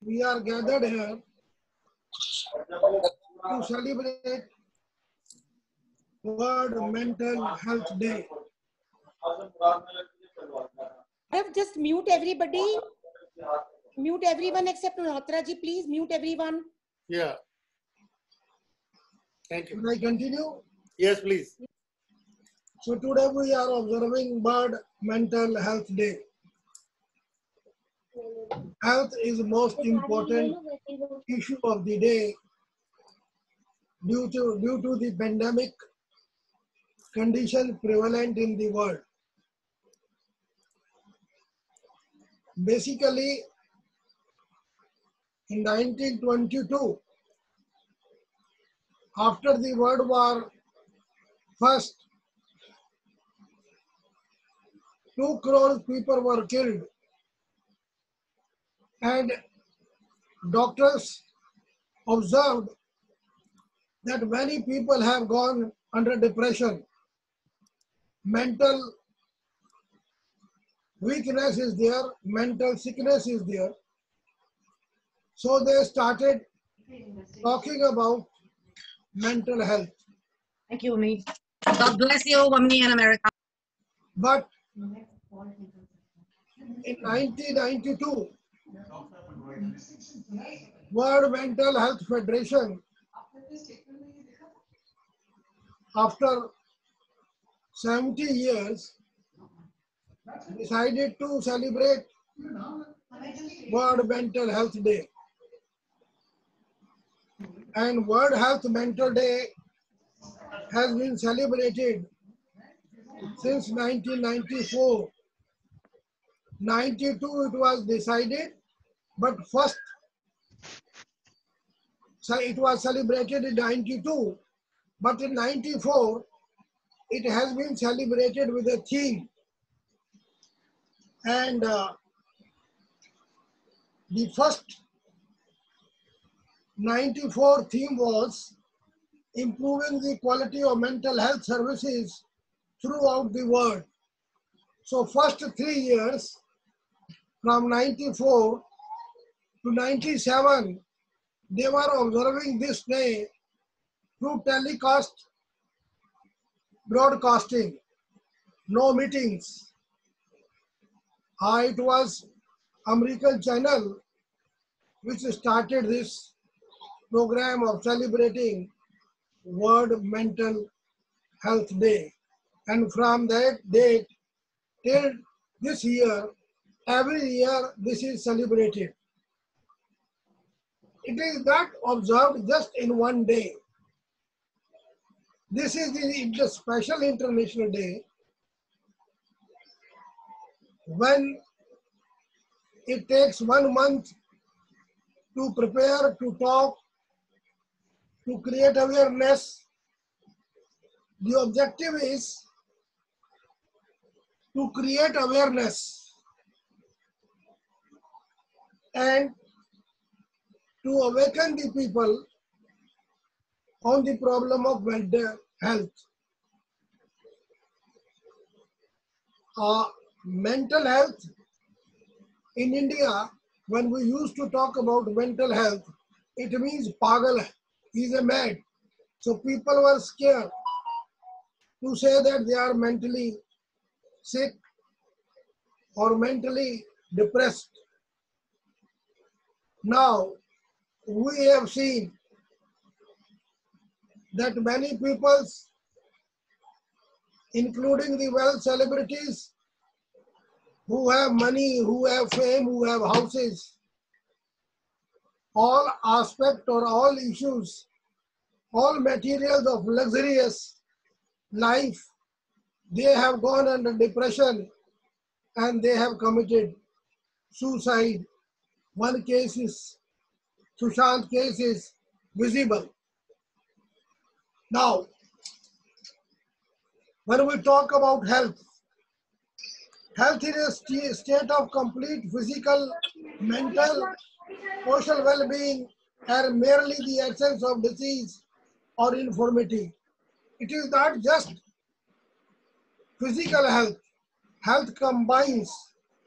we are gathered here to celebrate World Mental Health Day. Just mute everybody. Mute everyone except Malhotra ji. Please mute everyone. Yeah. Thank you. Can I continue? Yes, please. So today we are observing World Mental Health Day. Health is the most important issue of the day due to the pandemic condition prevalent in the world. Basically, in 1922, after the World War I, 2 crore people were killed, and doctors observed that many people have gone under depression. Mental weakness is there, mental sickness is there. So they started talking about mental health. Thank you, Umi. God bless you, Omni in America. But in 1992, World Mental Health Federation, after 70 years, decided to celebrate World Mental Health Day. And World Health Mental Day has been celebrated since 1994. 92 it was decided, but first it was celebrated in 92, but in 94 it has been celebrated with a theme. And the first 94 theme was improving the quality of mental health services throughout the world. So first 3 years, from 94 to 97, they were observing this day through telecast broadcasting, no meetings. It was American channel which started this program of celebrating World Mental Health Day. And from that date till this year, every year this is celebrated. It is not observed just in one day. This is the special international day when it takes 1 month to prepare, to talk, to create awareness. The objective is to create awareness and to awaken the people on the problem of mental health. Mental health in India, when we used to talk about mental health, it means pagal, he's a mad. So people were scared to say that they are mentally sick or mentally depressed. Now, we have seen that many people, including the wealth celebrities, who have money, who have fame, who have houses, all aspects or all issues, all materials of luxurious life, they have gone under depression and they have committed suicide. One case is, Sushant case is visible. Now, when we talk about health, health is a state of complete physical, mental, social well-being, and merely the absence of disease or infirmity. It is not just physical health. Health combines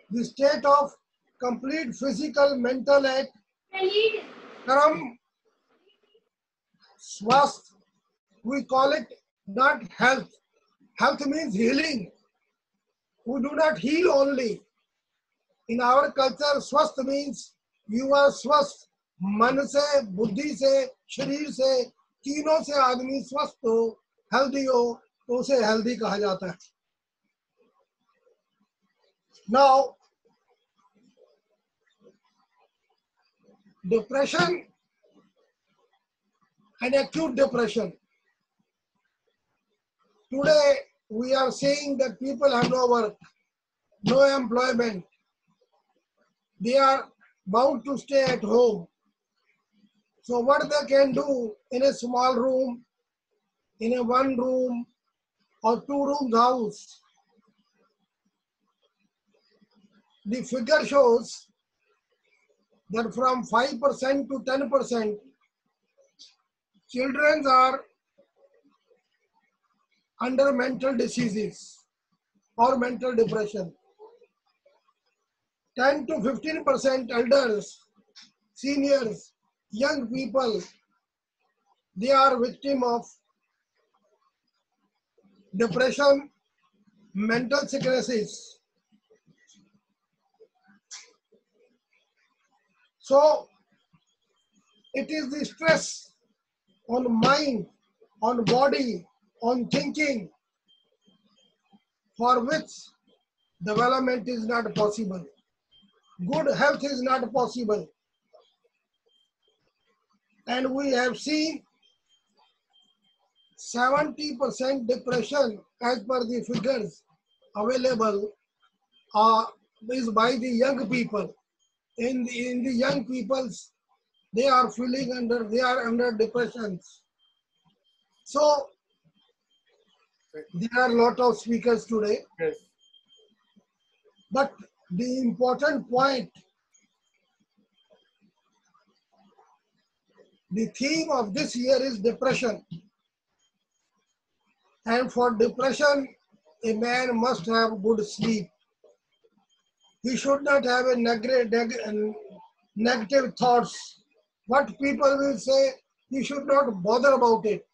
the state of complete physical, mental, term swasth, we call it not health. Health means healing. We do not heal only. In our culture, swasth means you are swasth. मन से, बुद्धि से, शरीर से, तीनों से आदमी स्वस्थ हो, हेल्दी हो, तो उसे हेल्दी कहा जाता है. Now, depression and acute depression. Today, we are saying that people have no work, no employment. They are bound to stay at home. So what they can do in a small room, in a one room or two room house, the figure shows that from 5% to 10%, children are under mental diseases or mental depression. 10 to 15% elders, seniors, young people, they are victim of depression, mental sicknesses. So it is the stress on mind, on body, on thinking, for which development is not possible. Good health is not possible. And we have seen 70% depression as per the figures available is by the young people. In the young peoples, they are under depressions. So there are a lot of speakers today. Yes. But the important point, the theme of this year is depression. And for depression, a man must have good sleep. He should not have a negative thoughts. What people will say, he should not bother about it.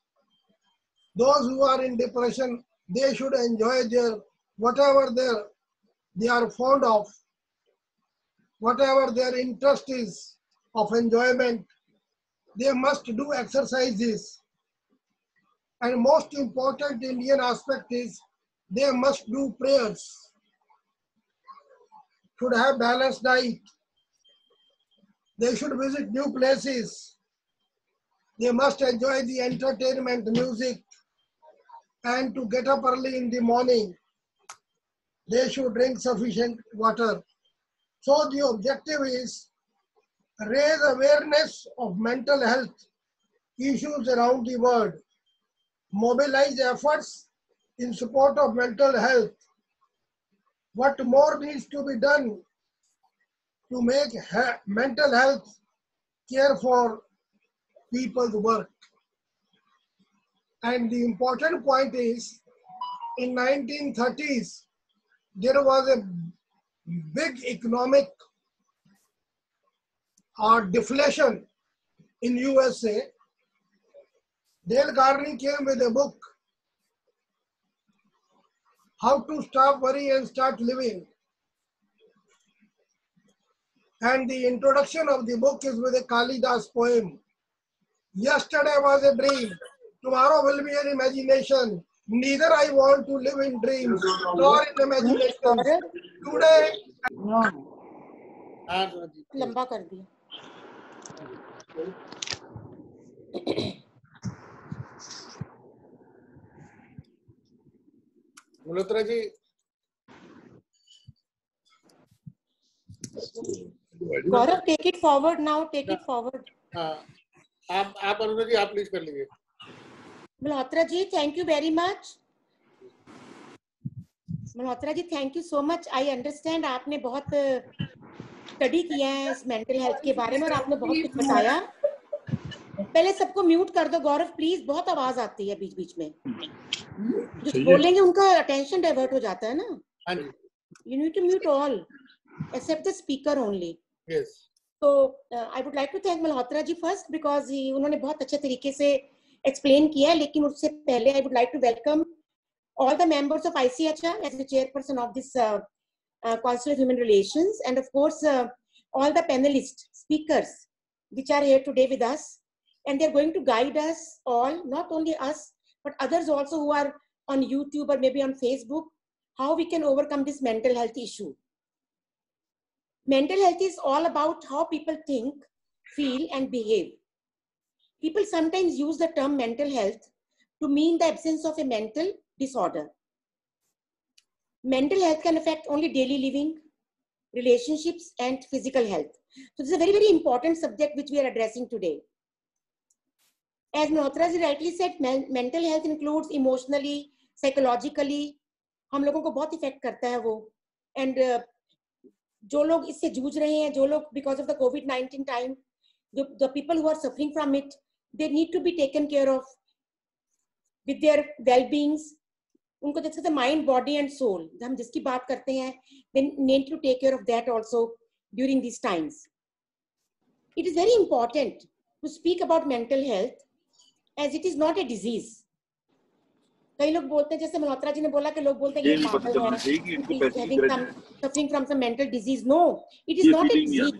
Those who are in depression, they should enjoy whatever they are fond of, whatever their interest is of enjoyment. They must do exercises. And most important Indian aspect is they must do prayers. Should have balanced diet. They should visit new places. They must enjoy the entertainment, music, and to get up early in the morning. They should drink sufficient water. So the objective is raise awareness of mental health issues around the world. Mobilize efforts in support of mental health. What more needs to be done to make mental health care for people's work? And the important point is, in 1930s, there was a big economic deflation in USA. Dale Carnegie came with a book, How to Stop Worry and Start Living. And the introduction of the book is with a Kalidas poem. Yesterday was a dream, tomorrow will be an imagination. Neither I want to live in dreams nor in imagination. Today, लंबा कर दिया. Malhotra ji, Gaurav, take it forward now. Take it forward. हाँ, आप अनुराधा जी आप please कर लीजिए. Malhotra ji, thank you very much. Malhotra ji, thank you so much. I understand आपने बहुत स्टडी किया है इस मेंटल हेल्थ के बारे में और आपने बहुत कुछ बताया. पहले सबको म्यूट कर दो गौरव प्लीज, बहुत आवाज आती है बीच बीच में. जो बोलेंगे उनका अटेंशन डाइवर्ट हो जाता है ना. हाँ जी. You need to mute all except the speaker only. Yes. So I would like to thank Malhotra ji first because उन्होंने बहुत अच्छे तरीके से explain किया, लेकिन उससे पहले I would like to welcome all the members of ICHR as the chairperson of this Council of Human Relations, and of course all the panelist speakers which are here today with us, and they're going to guide us all, not only us but others also who are on YouTube or maybe on Facebook, how we can overcome this mental health issue. Mental health is all about how people think, feel and behave. People sometimes use the term mental health to mean the absence of a mental disorder. Mental health can affect only daily living, relationships and physical health. So this is a very, very important subject which we are addressing today. As Malhotra ji rightly said, mental health includes emotionally, psychologically, हम लोगों को बहुत effect करता है वो. And जो लोग इससे जूझ रहे हैं, जो लोग because of the COVID-19 time, the people who are suffering from it, they need to be taken care of with their well-beings. उनको देख सकते mind, body and soul. हम जिसकी बात करते हैं, they need to take care of that also during these times. It is very important to speak about mental health as it is not a disease. कई लोग बोलते हैं, जैसे मल्होत्रा जी ने बोला कि लोग बोलते हैं ये पागल है, suffering from some mental disease. No, it is not a disease.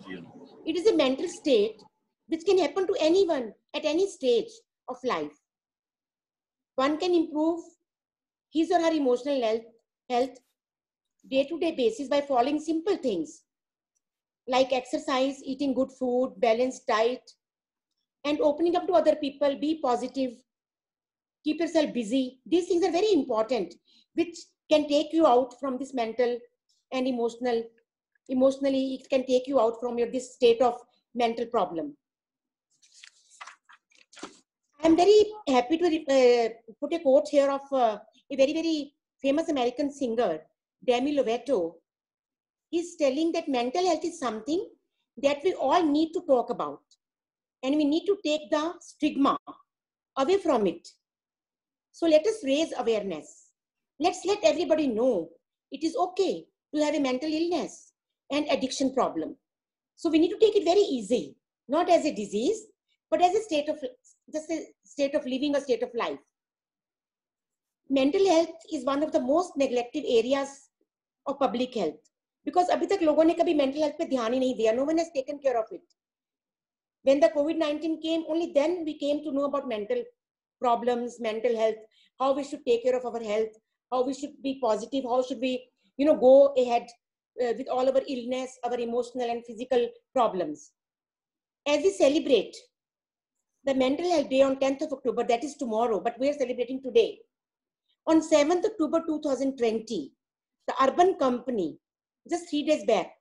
It is a mental state which can happen to anyone at any stage of life. One can improve his or her emotional health day-to-day basis by following simple things like exercise, eating good food, balanced diet, and opening up to other people. Be positive. Keep yourself busy. These things are very important, which can take you out from this mental and emotionally, it can take you out from this state of mental problem. I'm very happy to put a quote here of a very, very famous American singer, Demi Lovato. He's telling that mental health is something that we all need to talk about. And we need to take the stigma away from it. So let us raise awareness. Let's let everybody know it is okay to have a mental illness and addiction problem. So we need to take it very easy, not as a disease, but as a state of living, a state of life. Mental health is one of the most neglected areas of public health because अभी तक लोगों ने कभी mental health पे ध्यान ही नहीं दिया. No one has taken care of it. When the COVID-19 came, only then we came to know about mental problems, mental health, how we should take care of our health, how we should be positive, how should we, go ahead with all our illness, our emotional and physical problems. As we celebrate the Mental Health Day on 10th of October, that is tomorrow, but we are celebrating today. On 7th October 2020, the Urban Company, just 3 days back,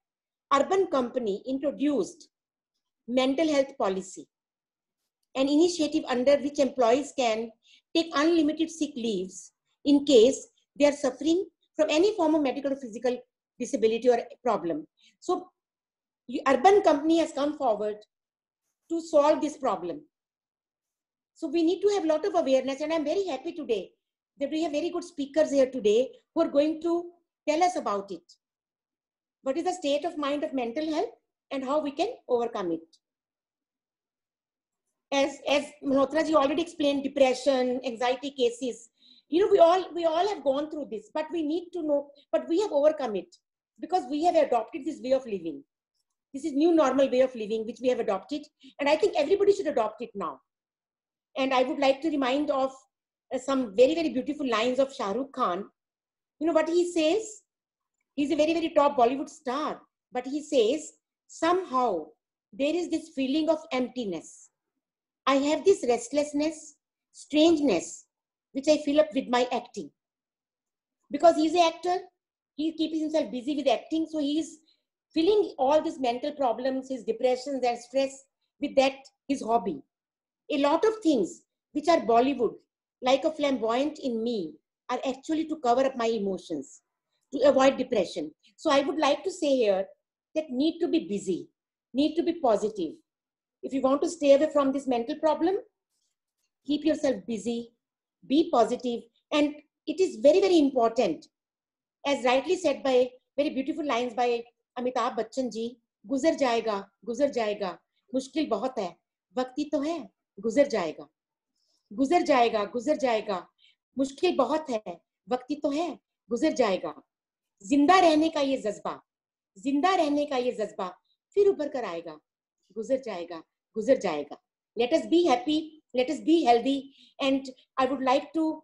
Urban Company introduced mental health policy, an initiative under which employees can take unlimited sick leaves in case they are suffering from any form of medical or physical disability or problem. So Urban Company has come forward to solve this problem. So we need to have a lot of awareness, and I'm very happy today that we have very good speakers here today who are going to tell us about it. What is the state of mind of mental health and how we can overcome it? As Malhotra ji already explained, depression, anxiety cases, we all have gone through this, but we need to know, but we have overcome it because we have adopted this way of living. This is new normal way of living, which we have adopted. And I think everybody should adopt it now. And I would like to remind of some very, very beautiful lines of Shah Rukh Khan. You know what he says? He's a very, very top Bollywood star, but he says, somehow there is this feeling of emptiness. I have this restlessness, strangeness, which I fill up with my acting. Because he's an actor, he keeps himself busy with acting, so he's filling all these mental problems, his depressions and stress with that, his hobby. A lot of things which are Bollywood, like a flamboyant in me, are actually to cover up my emotions, to avoid depression. So I would like to say here that need to be busy, need to be positive. If you want to stay away from this mental problem, keep yourself busy, be positive, and it is very, very important, as rightly said by very beautiful lines by Amitabh Bachchan ji, गुजर जाएगा, गुजर जाएगा, मुश्किल बहुत है, वक्त ही तो है, गुजर जाएगा, गुजर जाएगा, गुजर जाएगा, मुश्किल बहुत है, वक्त ही तो है, गुजर जाएगा। जिंदा रहने का ये जज्बा, जिंदा रहने का ये जज्बा फिर उभर कर आएगा, गुजर जाएगा, गुजर जाएगा। Let us be happy, let us be healthy, and I would like to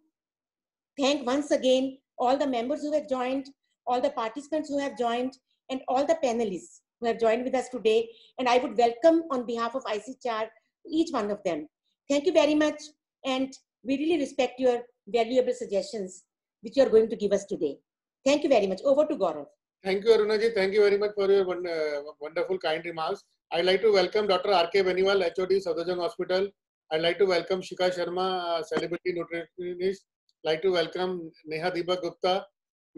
thank once again all the members who have joined, all the participants who have joined, and all the panelists who have joined with us today. And I would welcome on behalf of ICCR each one of them. Thank you very much, and we really respect your valuable suggestions which you are going to give us today. Thank you very much. Over to Gaurav. Thank you, Aruna ji. Thank you very much for your wonderful, kind remarks. I'd like to welcome Dr. R.K. Beniwal, HOD, Safdarjung Hospital. I'd like to welcome Shikha Sharma, celebrity nutritionist. I'd like to welcome Neha Deepak Gupta,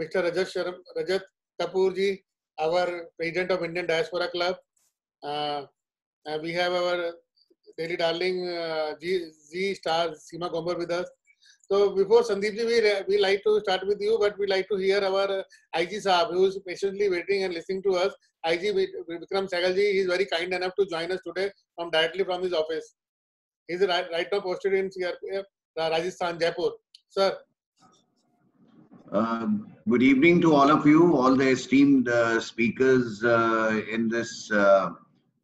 Mr. Rajat Kapoor ji, our president of Indian Diaspora Club. We have our daily darling Z star Seema Gombar with us. So before Sandeep ji, we like to start with you, but we like to hear our IG Saab, who is patiently waiting and listening to us. IG Vikram Sehgal ji, he is very kind enough to join us today directly from his office. He is right now posted in CRPF, Rajasthan, Jaipur. Sir. Good evening to all of you, all the esteemed speakers in this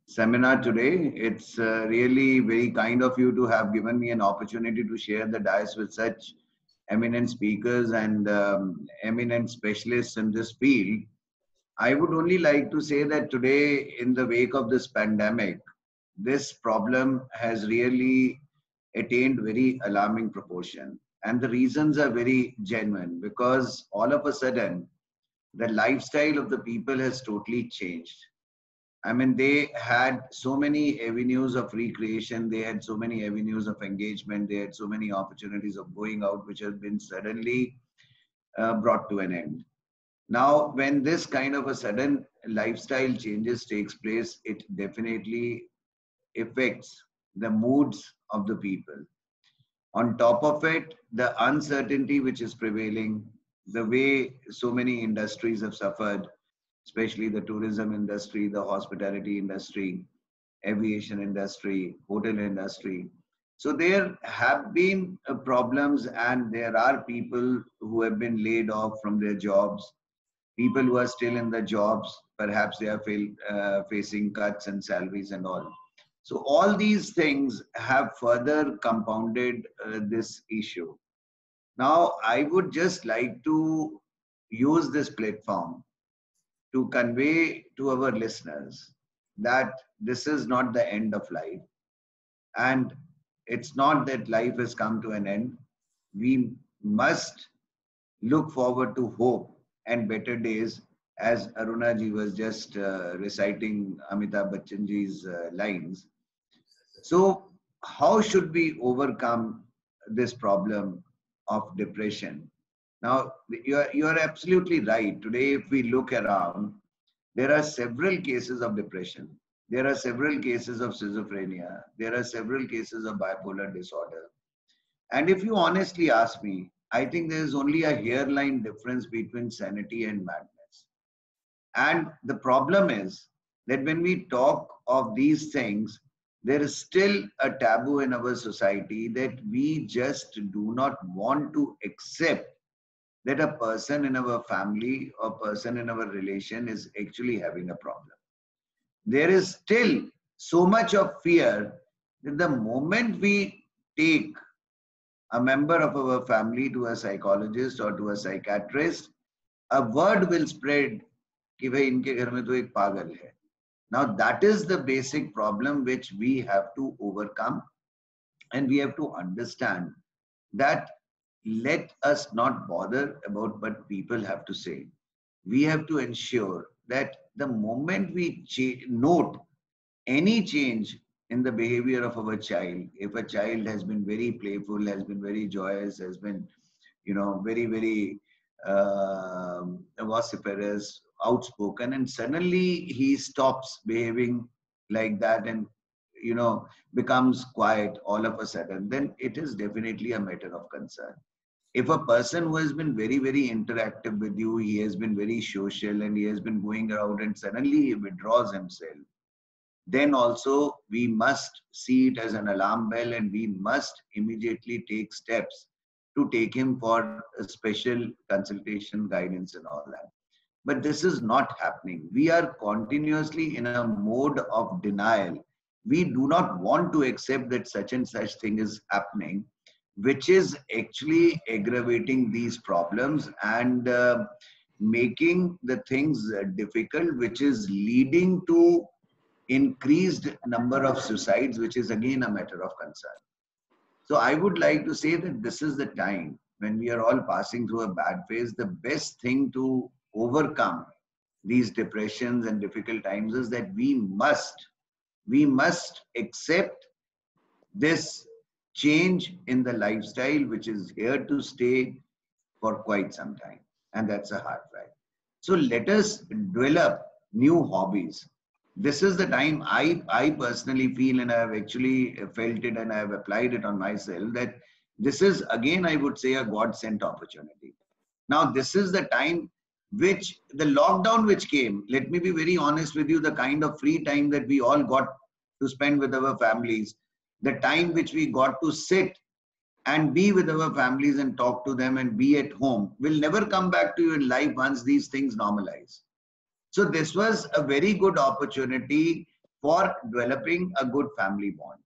seminar today. It's really very kind of you to have given me an opportunity to share the dais with such eminent speakers and eminent specialists in this field. I would only like to say that today, in the wake of this pandemic, this problem has really attained very alarming proportion. And the reasons are very genuine, because all of a sudden, the lifestyle of the people has totally changed. I mean, they had so many avenues of recreation, they had so many avenues of engagement, they had so many opportunities of going out, which have been suddenly brought to an end. Now, when this kind of a sudden lifestyle changes takes place, it definitely affects the moods of the people. On top of it, the uncertainty which is prevailing, the way so many industries have suffered, especially the tourism industry, the hospitality industry, aviation industry, hotel industry. So there have been problems, and there are people who have been laid off from their jobs. People who are still in the jobs, perhaps they are facing cuts in salaries and all. So all these things have further compounded this issue. Now, I would just like to use this platform to convey to our listeners that this is not the end of life. And it's not that life has come to an end. We must look forward to hope and better days, as Aruna ji was just reciting Amitabh Bachchan ji's lines. So how should we overcome this problem of depression? Now, you are absolutely right. Today, if we look around, there are several cases of depression. There are several cases of schizophrenia. There are several cases of bipolar disorder. And if you honestly ask me, I think there is only a hairline difference between sanity and madness. And the problem is that when we talk of these things, there is still a taboo in our society that we just do not want to accept that a person in our family or person in our relation is actually having a problem. There is still so much of fear that the moment we take a member of our family to a psychologist or to a psychiatrist, a word will spread कि भाई इनके घर में तो एक पागल है. Now that is the basic problem which we have to overcome, and we have to understand that let us not bother about what people have to say. We have to ensure that the moment we note any change in the behavior of our child, if a child has been very playful, has been very joyous, has been, very, very vociferous, outspoken, and suddenly he stops behaving like that and, becomes quiet all of a sudden, then it is definitely a matter of concern. If a person who has been very, very interactive with you, he has been very social and he has been going around and suddenly he withdraws himself, then also we must see it as an alarm bell and we must immediately take steps to take him for a special consultation, guidance and all that. But this is not happening. We are continuously in a mode of denial. We do not want to accept that such and such thing is happening, which is actually aggravating these problems and making the things difficult, which is leading to increased number of suicides, which is again a matter of concern. So I would like to say that this is the time when we are all passing through a bad phase. The best thing to overcome these depressions and difficult times is that we must accept this change in the lifestyle, which is here to stay for quite some time. And that's a hard fact. So let us develop new hobbies. This is the time I personally feel, and I have actually felt it and I have applied it on myself, that this is again, I would say, a God-sent opportunity. Now, this is the time which the lockdown which came, let me be very honest with you, the kind of free time that we all got to spend with our families, the time which we got to sit and be with our families and talk to them and be at home will never come back to you in life once these things normalize. So this was a very good opportunity for developing a good family bond.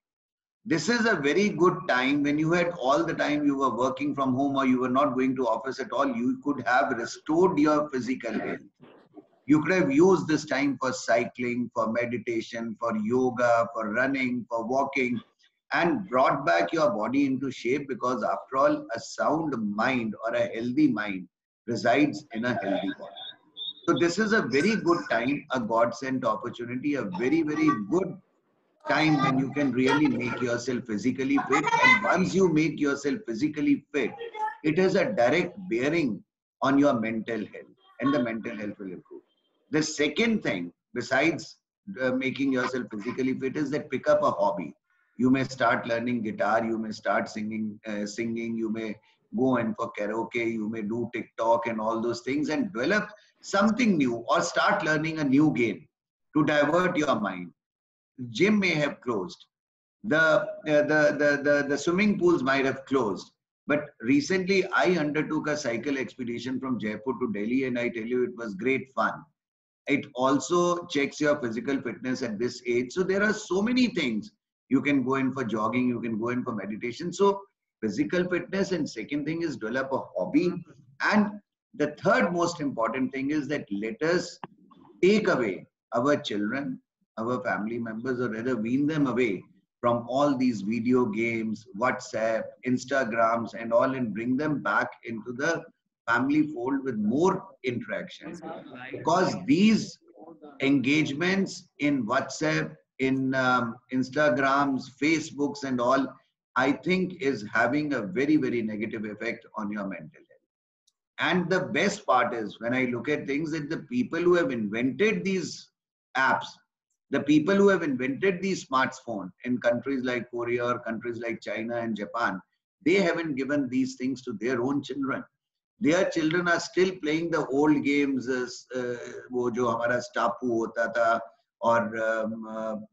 This is a very good time when you had all the time you were working from home or you were not going to office at all, you could have restored your physical health. You could have used this time for cycling, for meditation, for yoga, for running, for walking, and brought back your body into shape, because after all, a sound mind or a healthy mind resides in a healthy body. So this is a very good time, a God-sent opportunity, a very, very good time when you can really make yourself physically fit. And once you make yourself physically fit, it has a direct bearing on your mental health, and the mental health will improve. The second thing, besides making yourself physically fit, is that pick up a hobby. You may start learning guitar, you may start singing, you may go in for karaoke, you may do TikTok and all those things and develop something new, or start learning a new game to divert your mind. Gym may have closed. The swimming pools might have closed. But recently I undertook a cycle expedition from Jaipur to Delhi, and I tell you, it was great fun. It also checks your physical fitness at this age. So there are so many things. You can go in for jogging, you can go in for meditation. So physical fitness, and second thing is develop a hobby. And the third most important thing is that let us take away our children, our family members, or rather wean them away from all these video games, WhatsApp, Instagrams and all, and bring them back into the family fold with more interactions. Because these engagements in WhatsApp, in Instagrams, Facebooks and all, I think is having a very, very negative effect on your mental health. And the best part is, when I look at things, that the people who have invented these apps, the people who have invented these smartphones in countries like Korea or countries like China and Japan, they haven't given these things to their own children. Their children are still playing the old games, वो जो हमारा स्टापू होता था, और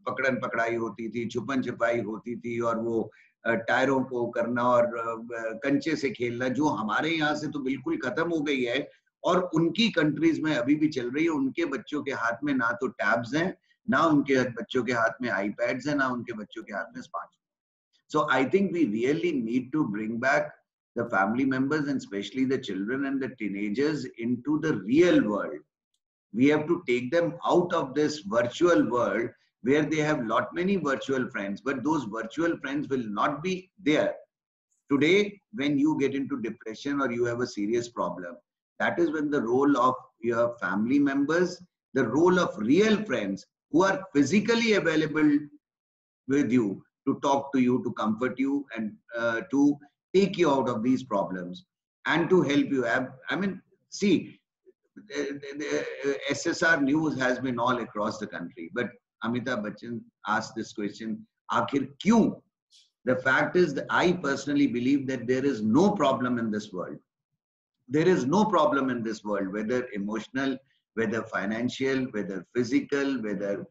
पकड़न पकड़ाई होती थी, छुपन छुपाई होती थी, और वो टायरों को करना और कंचे से खेलना, जो हमारे यहाँ से तो बिल्कुल खत्म हो गई है और उनकी कंट्रीज में अभी भी चल रही है. उनके बच्चों के हाथ में ना तो टैब्स हैं, ना उनके बच्चों के हाथ में आईपैड्स हैं, ना उनके बच्चों के हाथ में smartphone. So I think we really need to bring back the family members, and especially the children and the teenagers, into the real world. We have to take them out of this virtual world where they have many virtual friends, but those virtual friends will not be there. Today, when you get into depression or you have a serious problem, that is when the role of your family members, the role of real friends who are physically available with you to talk to you, to comfort you, and to take you out of these problems and to help you. I mean, see, the SSR news has been all across the country, but Amitabh Bachchan asked this question, आखिर क्यों The fact is that I personally believe that there is no problem in this world. There is no problem in this world, whether emotional, whether financial, whether physical, whether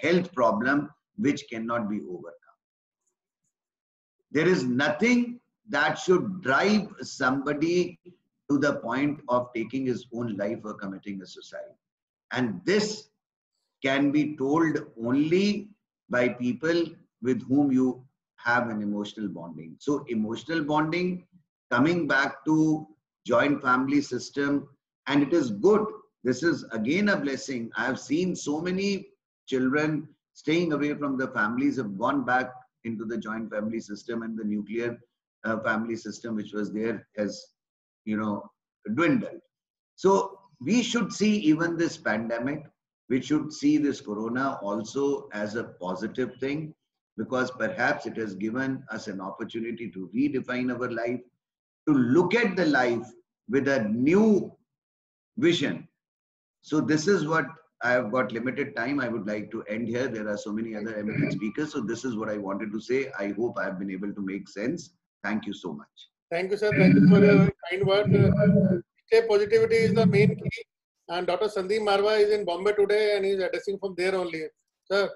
health problem, which cannot be overcome. There is nothing that should drive somebody to the point of taking his own life or committing a suicide. And this can be told only by people with whom you have an emotional bonding. So emotional bonding, coming back to joint family system, and it is good. This is again a blessing. I have seen so many children staying away from the families have gone back into the joint family system, and the nuclear family system which was there has, dwindled. So we should see even this pandemic, we should see this corona also as a positive thing, because perhaps it has given us an opportunity to redefine our life, to look at the life with a new vision. So this is what I have got limited time. I would like to end here. There are so many other eminent speakers. So this is what I wanted to say. I hope I have been able to make sense. Thank you so much. Thank you, sir. Thank you for your kind word. Stay positivity is the main key. And Dr. Sandeep Marwa is in Bombay today and he is addressing from there only. Sir.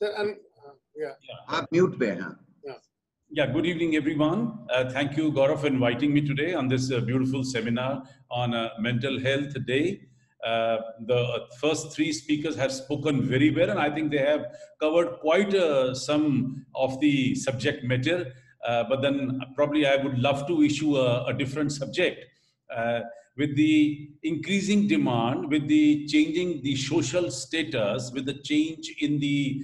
Sir, and yeah. Mute pe, huh? Yeah, good evening, everyone. Thank you, Gaurav, for inviting me today on this beautiful seminar on Mental Health Day. The first three speakers have spoken very well, and I think they have covered quite some of the subject matter. But then probably I would love to issue a different subject. With the increasing demand, with the changing the social status, with the change in the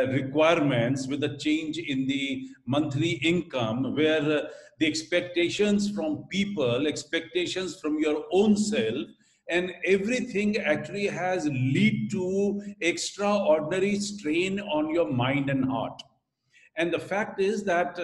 requirements, with the change in the monthly income, where the expectations from people, expectations from your own self, and everything actually has lead to extraordinary strain on your mind and heart. And the fact is that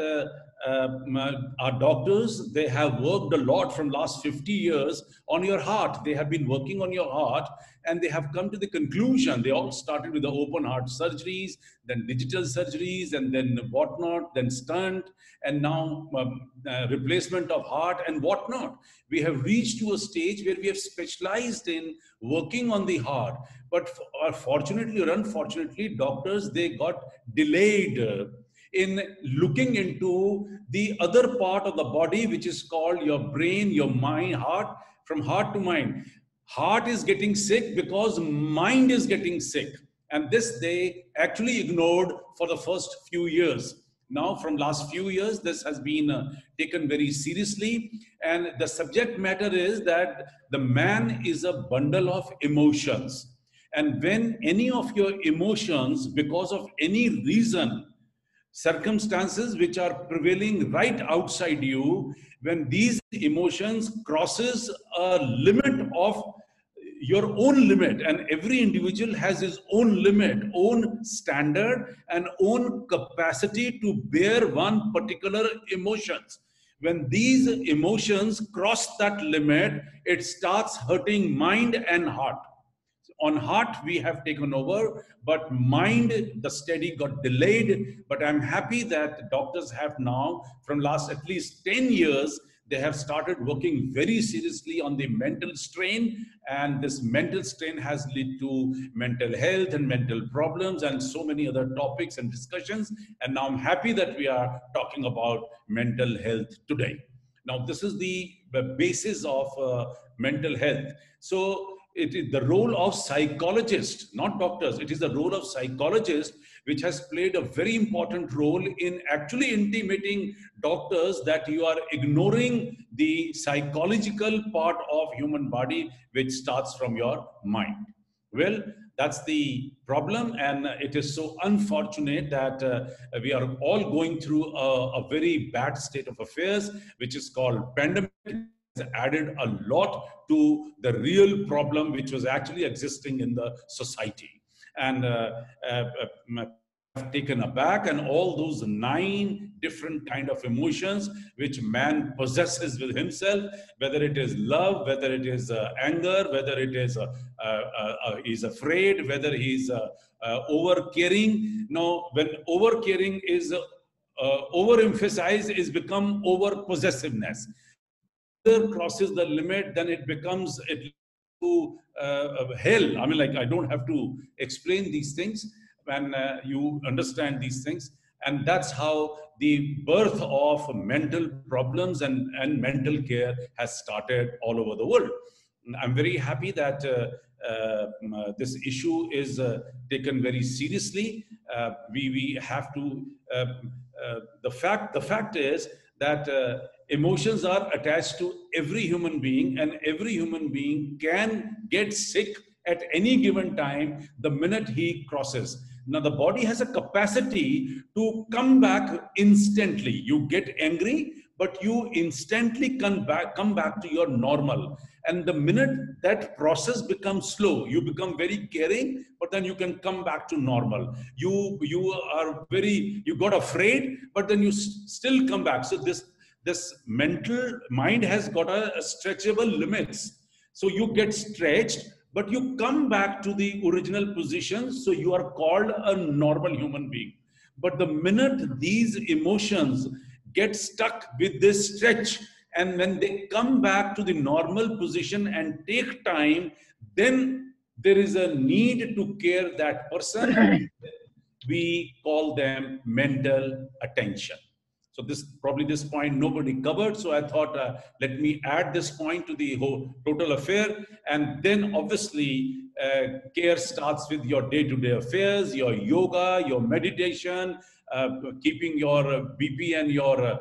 our doctors, they have worked a lot from last 50 years on your heart. They have been working on your heart, and they have come to the conclusion. They all started with the open heart surgeries, then digital surgeries, and then whatnot, then stent, and now replacement of heart and whatnot. We have reached to a stage where we have specialized in working on the heart. But fortunately or unfortunately, doctors, they got delayed in looking into the other part of the body, which is called your brain, your mind, heart, from heart to mind. Heart is getting sick because mind is getting sick. And this they actually ignored for the first few years. Now, from last few years, this has been taken very seriously. And the subject matter is that the man is a bundle of emotions. And when any of your emotions, because of any reason, circumstances which are prevailing right outside you, when these emotions crosses a limit of your own limit, and every individual has his own limit, own standard, and own capacity to bear one particular emotions. When these emotions cross that limit, it starts hurting mind and heart. On heart, we have taken over, but mind, the study got delayed. But I'm happy that doctors have now, from last at least 10 years, they have started working very seriously on the mental strain. And this mental strain has led to mental health and mental problems and so many other topics and discussions. And now I'm happy that we are talking about mental health today. Now, this is the basis of mental health. So, it is the role of psychologists, not doctors. It is the role of psychologists, which has played a very important role in actually intimating doctors that you are ignoring the psychological part of human body, which starts from your mind. Well, that's the problem, and it is so unfortunate that we are all going through a very bad state of affairs, which is called pandemic. Added a lot to the real problem which was actually existing in the society. And taken aback, and all those 9 different kind of emotions which man possesses with himself, whether it is love, whether it is anger, whether it is he's afraid, whether he's over caring. No, when over caring is overemphasized, is become over possessiveness. Crosses the limit, then it becomes to hell. I mean, like, I don't have to explain these things when you understand these things. And that's how the birth of mental problems and mental care has started all over the world. I'm very happy that this issue is taken very seriously. We have to, the fact is that emotions are attached to every human being, and every human being can get sick at any given time the minute he crosses. Now, the body has a capacity to come back instantly. You get angry, but you instantly come back to your normal. And the minute that process becomes slow, you become very caring, but then you can come back to normal. You got afraid, but then you still come back. So this mental mind has got a stretchable limits. So you get stretched, but you come back to the original position. So you are called a normal human being. But the minute these emotions get stuck with this stretch, and when they come back to the normal position and take time, then there is a need to care that person. We call them mental attention. So this point nobody covered. So I thought, let me add this point to the whole total affair. And then obviously care starts with your day-to-day affairs, your yoga, your meditation, keeping your BP and your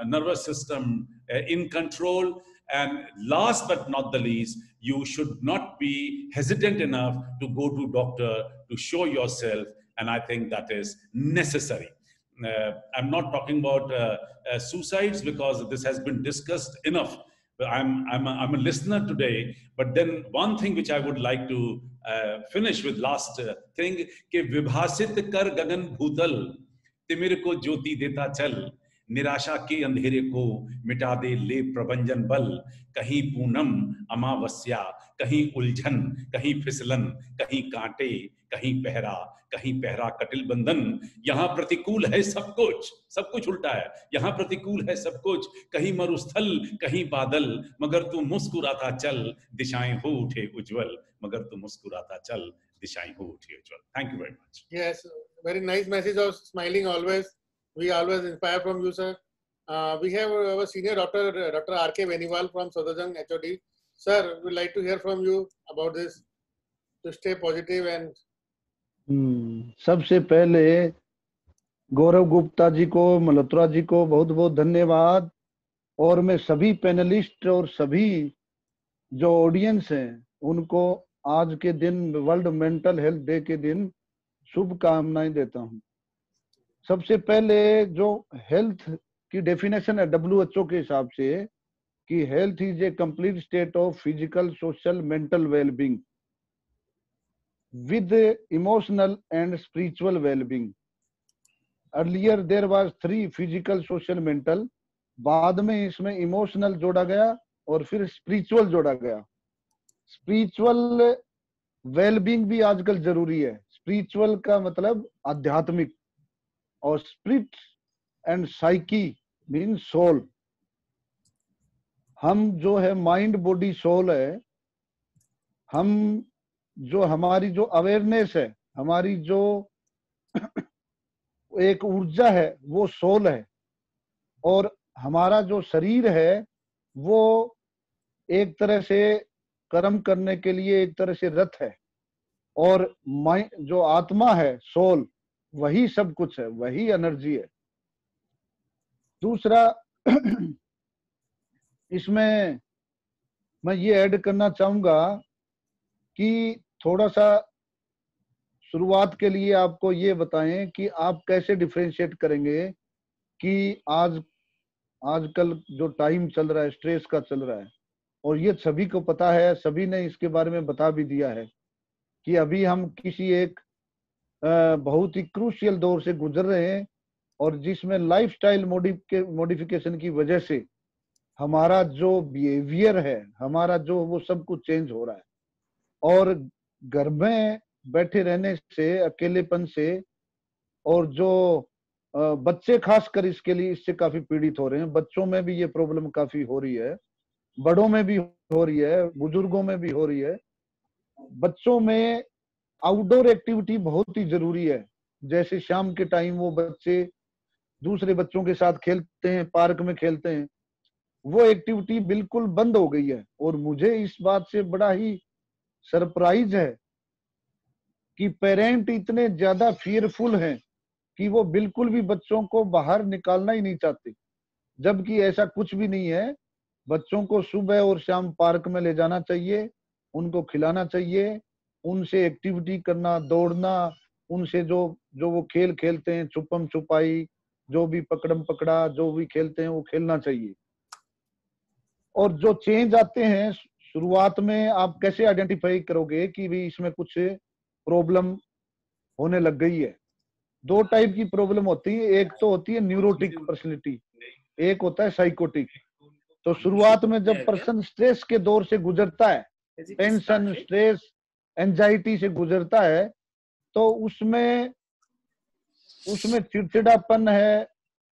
nervous system in control. And last but not the least, you should not be hesitant enough to go to doctor to show yourself. And I think that is necessary. I'm not talking about suicides, because this has been discussed enough. I'm a listener today, but then one thing which I would like to finish with, last thing, कि विभासित कर गगन भूतल तिमिर को ज्योति देता चल, निराशा के अंधेरे को मिटा दे ले प्रभंजन बल, कहीं पूनम अमावस्या, कहीं उलझन, कहीं फिसलन, कहीं कांटे, कहीं पहरा कटिल बंधन। यहाँ प्रतिकूल है सब कुछ उल्टा है। यहाँ प्रतिकूल है सब कुछ, कहीं मरुस्थल, कहीं बादल, मगर तू मुस्कुराता चल, दिशाएं हो उठे उज्जवल, मगर तू मुस्कुराता चल, दिशाएं हो उठे उज्जवल। Thank you very much. Yes, very nice message of smiling always. We always inspire from you, sir. We have our senior Dr. R.K. Beniwal from Sadhajang HOD. Sir, we'd like to hear from you about this, to stay positive and... सबसे पहले गौरव गुप्ता जी को, मल्होत्रा जी को बहुत बहुत धन्यवाद। और मैं सभी पैनलिस्ट और सभी जो ऑडियंस हैं उनको आज के दिन, वर्ल्ड मेंटल हेल्थ डे के दिन, शुभकामनाएं देता हूं। सबसे पहले जो हेल्थ की डेफिनेशन है WHO के हिसाब से, कि health is a complete state of physical, social, mental wellbeing with emotional and spiritual well-being. Earlier there was 3: physical, social, mental. बाद में इसमें इमोशनल जोड़ा गया और फिर स्पिरिचुअल जोड़ा गया। स्पिरिचुअल वेलबींग भी आजकल जरूरी है। स्पिरिचुअल का मतलब आध्यात्मिक, और spirit and psyche mean soul. हम जो है माइंड, बॉडी, सोल है। हम जो हमारी जो अवेयरनेस है, हमारी जो एक ऊर्जा है, वो सोल है। और हमारा जो शरीर है वो एक तरह से कर्म करने के लिए एक तरह से रथ है, और जो आत्मा है, सोल, वही सब कुछ है, वही एनर्जी है। दूसरा इसमें मैं ये ऐड करना चाहूंगा कि थोड़ा सा शुरुआत के लिए आपको ये बताएं कि आप कैसे डिफरेंशिएट करेंगे कि आजकल जो टाइम चल रहा है, स्ट्रेस का चल रहा है, और ये सभी को पता है, सभी ने इसके बारे में बता भी दिया है कि अभी हम किसी एक बहुत ही क्रूशियल दौर से गुजर रहे हैं, और जिसमें लाइफस्टाइल मॉडिफिकेशन की वजह से हमारा जो बिहेवियर है, हमारा जो वो सब कुछ चेंज हो रहा है। और घर में बैठे रहने से, अकेलेपन से, और जो बच्चे खासकर इसके लिए इससे काफी पीड़ित हो रहे हैं। बच्चों में भी ये प्रॉब्लम काफी हो रही है, बड़ों में भी हो रही है, बुजुर्गों में भी हो रही है। बच्चों में आउटडोर एक्टिविटी बहुत ही जरूरी है। जैसे शाम के टाइम वो बच्चे दूसरे बच्चों के साथ खेलते हैं, पार्क में खेलते हैं, वो एक्टिविटी बिल्कुल बंद हो गई है। और मुझे इस बात से बड़ा ही सरप्राइज है कि पेरेंट इतने ज्यादा फियरफुल हैं कि वो बिल्कुल भी बच्चों को बाहर निकालना ही नहीं चाहते, जबकि ऐसा कुछ भी नहीं है। बच्चों को सुबह और शाम पार्क में ले जाना चाहिए, उनको खिलाना चाहिए, उनसे एक्टिविटी करना, दौड़ना, उनसे जो जो वो खेल खेलते हैं, छुपम छुपाई, जो भी पकड़म पकड़ा, जो भी खेलते हैं वो खेलना चाहिए। और जो चेंज आते हैं शुरुआत में, आप कैसे आइडेंटिफाई करोगे कि भी इसमें कुछ प्रॉब्लम होने लग गई है? दो टाइप की प्रॉब्लम होती है, एक तो होती है न्यूरोटिक पर्सनैलिटी, एक होता है साइकोटिक। तो शुरुआत में जब पर्सन स्ट्रेस के दौर से गुजरता है, टेंशन, स्ट्रेस, एंजाइटी से गुजरता है, तो उसमें चिड़चिड़ापन है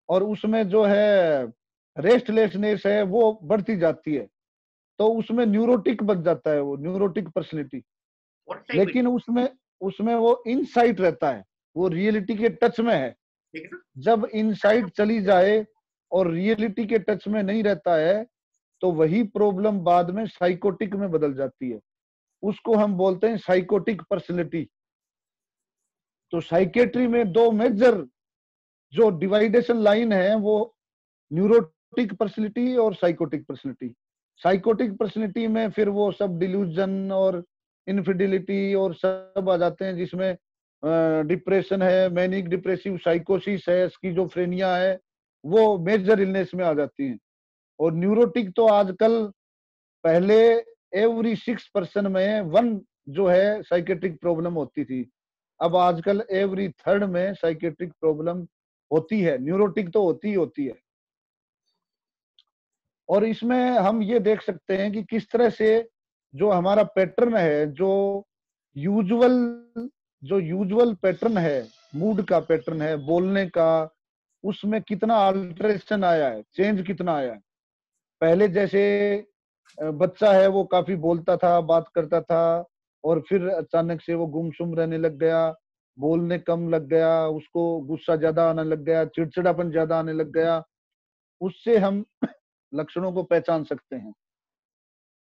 और उसमें जो है रेस्टलेसनेस है वो बढ़ती जाती है। तो उसमें न्यूरोटिक बन जाता है, वो न्यूरोटिक पर्सनैलिटी। लेकिन उसमें वो इनसाइट रहता है, वो रियलिटी के टच में है। जब इनसाइट चली जाए और रियलिटी के टच में नहीं रहता है, तो वही प्रॉब्लम बाद में साइकोटिक में बदल जाती है। उसको हम बोलते हैं साइकोटिक पर्सनैलिटी। तो साइकेट्री में दो मेजर जो डिवाइडेशन लाइन है वो न्यूरोटिक पर्सनैलिटी और साइकोटिक पर्सनैलिटी। साइकोटिक पर्सनैलिटी में फिर वो सब डिल्यूजन और इनफिडिलिटी और सब आ जाते हैं, जिसमें डिप्रेशन है, मैनिक डिप्रेसिव साइकोसिस है, स्किज़ोफ्रेनिया है, वो मेजर इलनेस में आ जाती हैं। और न्यूरोटिक तो आजकल, पहले एवरी 6 पर्सन में 1 जो है साइकेट्रिक प्रॉब्लम होती थी, अब आजकल एवरी 3rd में साइकेट्रिक प्रॉब्लम होती है। न्यूरोटिक तो होती ही होती है। और इसमें हम ये देख सकते हैं कि किस तरह से जो हमारा पैटर्न है, जो यूजुअल पैटर्न है, मूड का पैटर्न है, बोलने का, उसमें कितना अल्टरेशन आया है, चेंज कितना आया है। पहले जैसे बच्चा है वो काफी बोलता था, बात करता था, और फिर अचानक से वो गुमसुम रहने लग गया, बोलने कम लग गया, उसको गुस्सा ज्यादा आने लग गया, चिड़चिड़ापन ज्यादा आने लग गया। उससे हम लक्षणों को पहचान सकते हैं।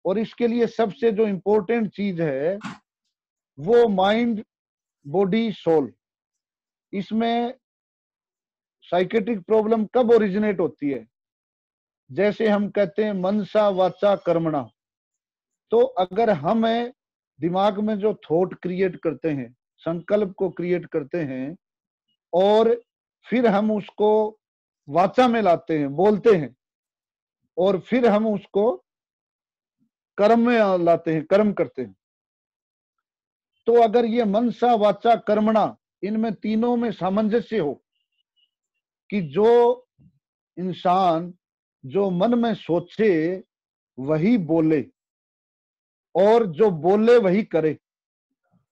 और इसके लिए सबसे जो इम्पोर्टेंट चीज है वो माइंड, बॉडी, सोल। इसमें साइकेट्रिक प्रॉब्लम कब ओरिजिनेट होती है? जैसे हम कहते हैं मनसा वाचा कर्मणा। तो अगर हम दिमाग में जो थॉट क्रिएट करते हैं, संकल्प को क्रिएट करते हैं, और फिर हम उसको वाचा में लाते हैं, बोलते हैं, और फिर हम उसको कर्म में लाते हैं, कर्म करते हैं। तो अगर ये मनसा वाचा कर्मणा, इनमें तीनों में सामंजस्य हो कि जो इंसान जो मन में सोचे वही बोले, और जो बोले वही करे।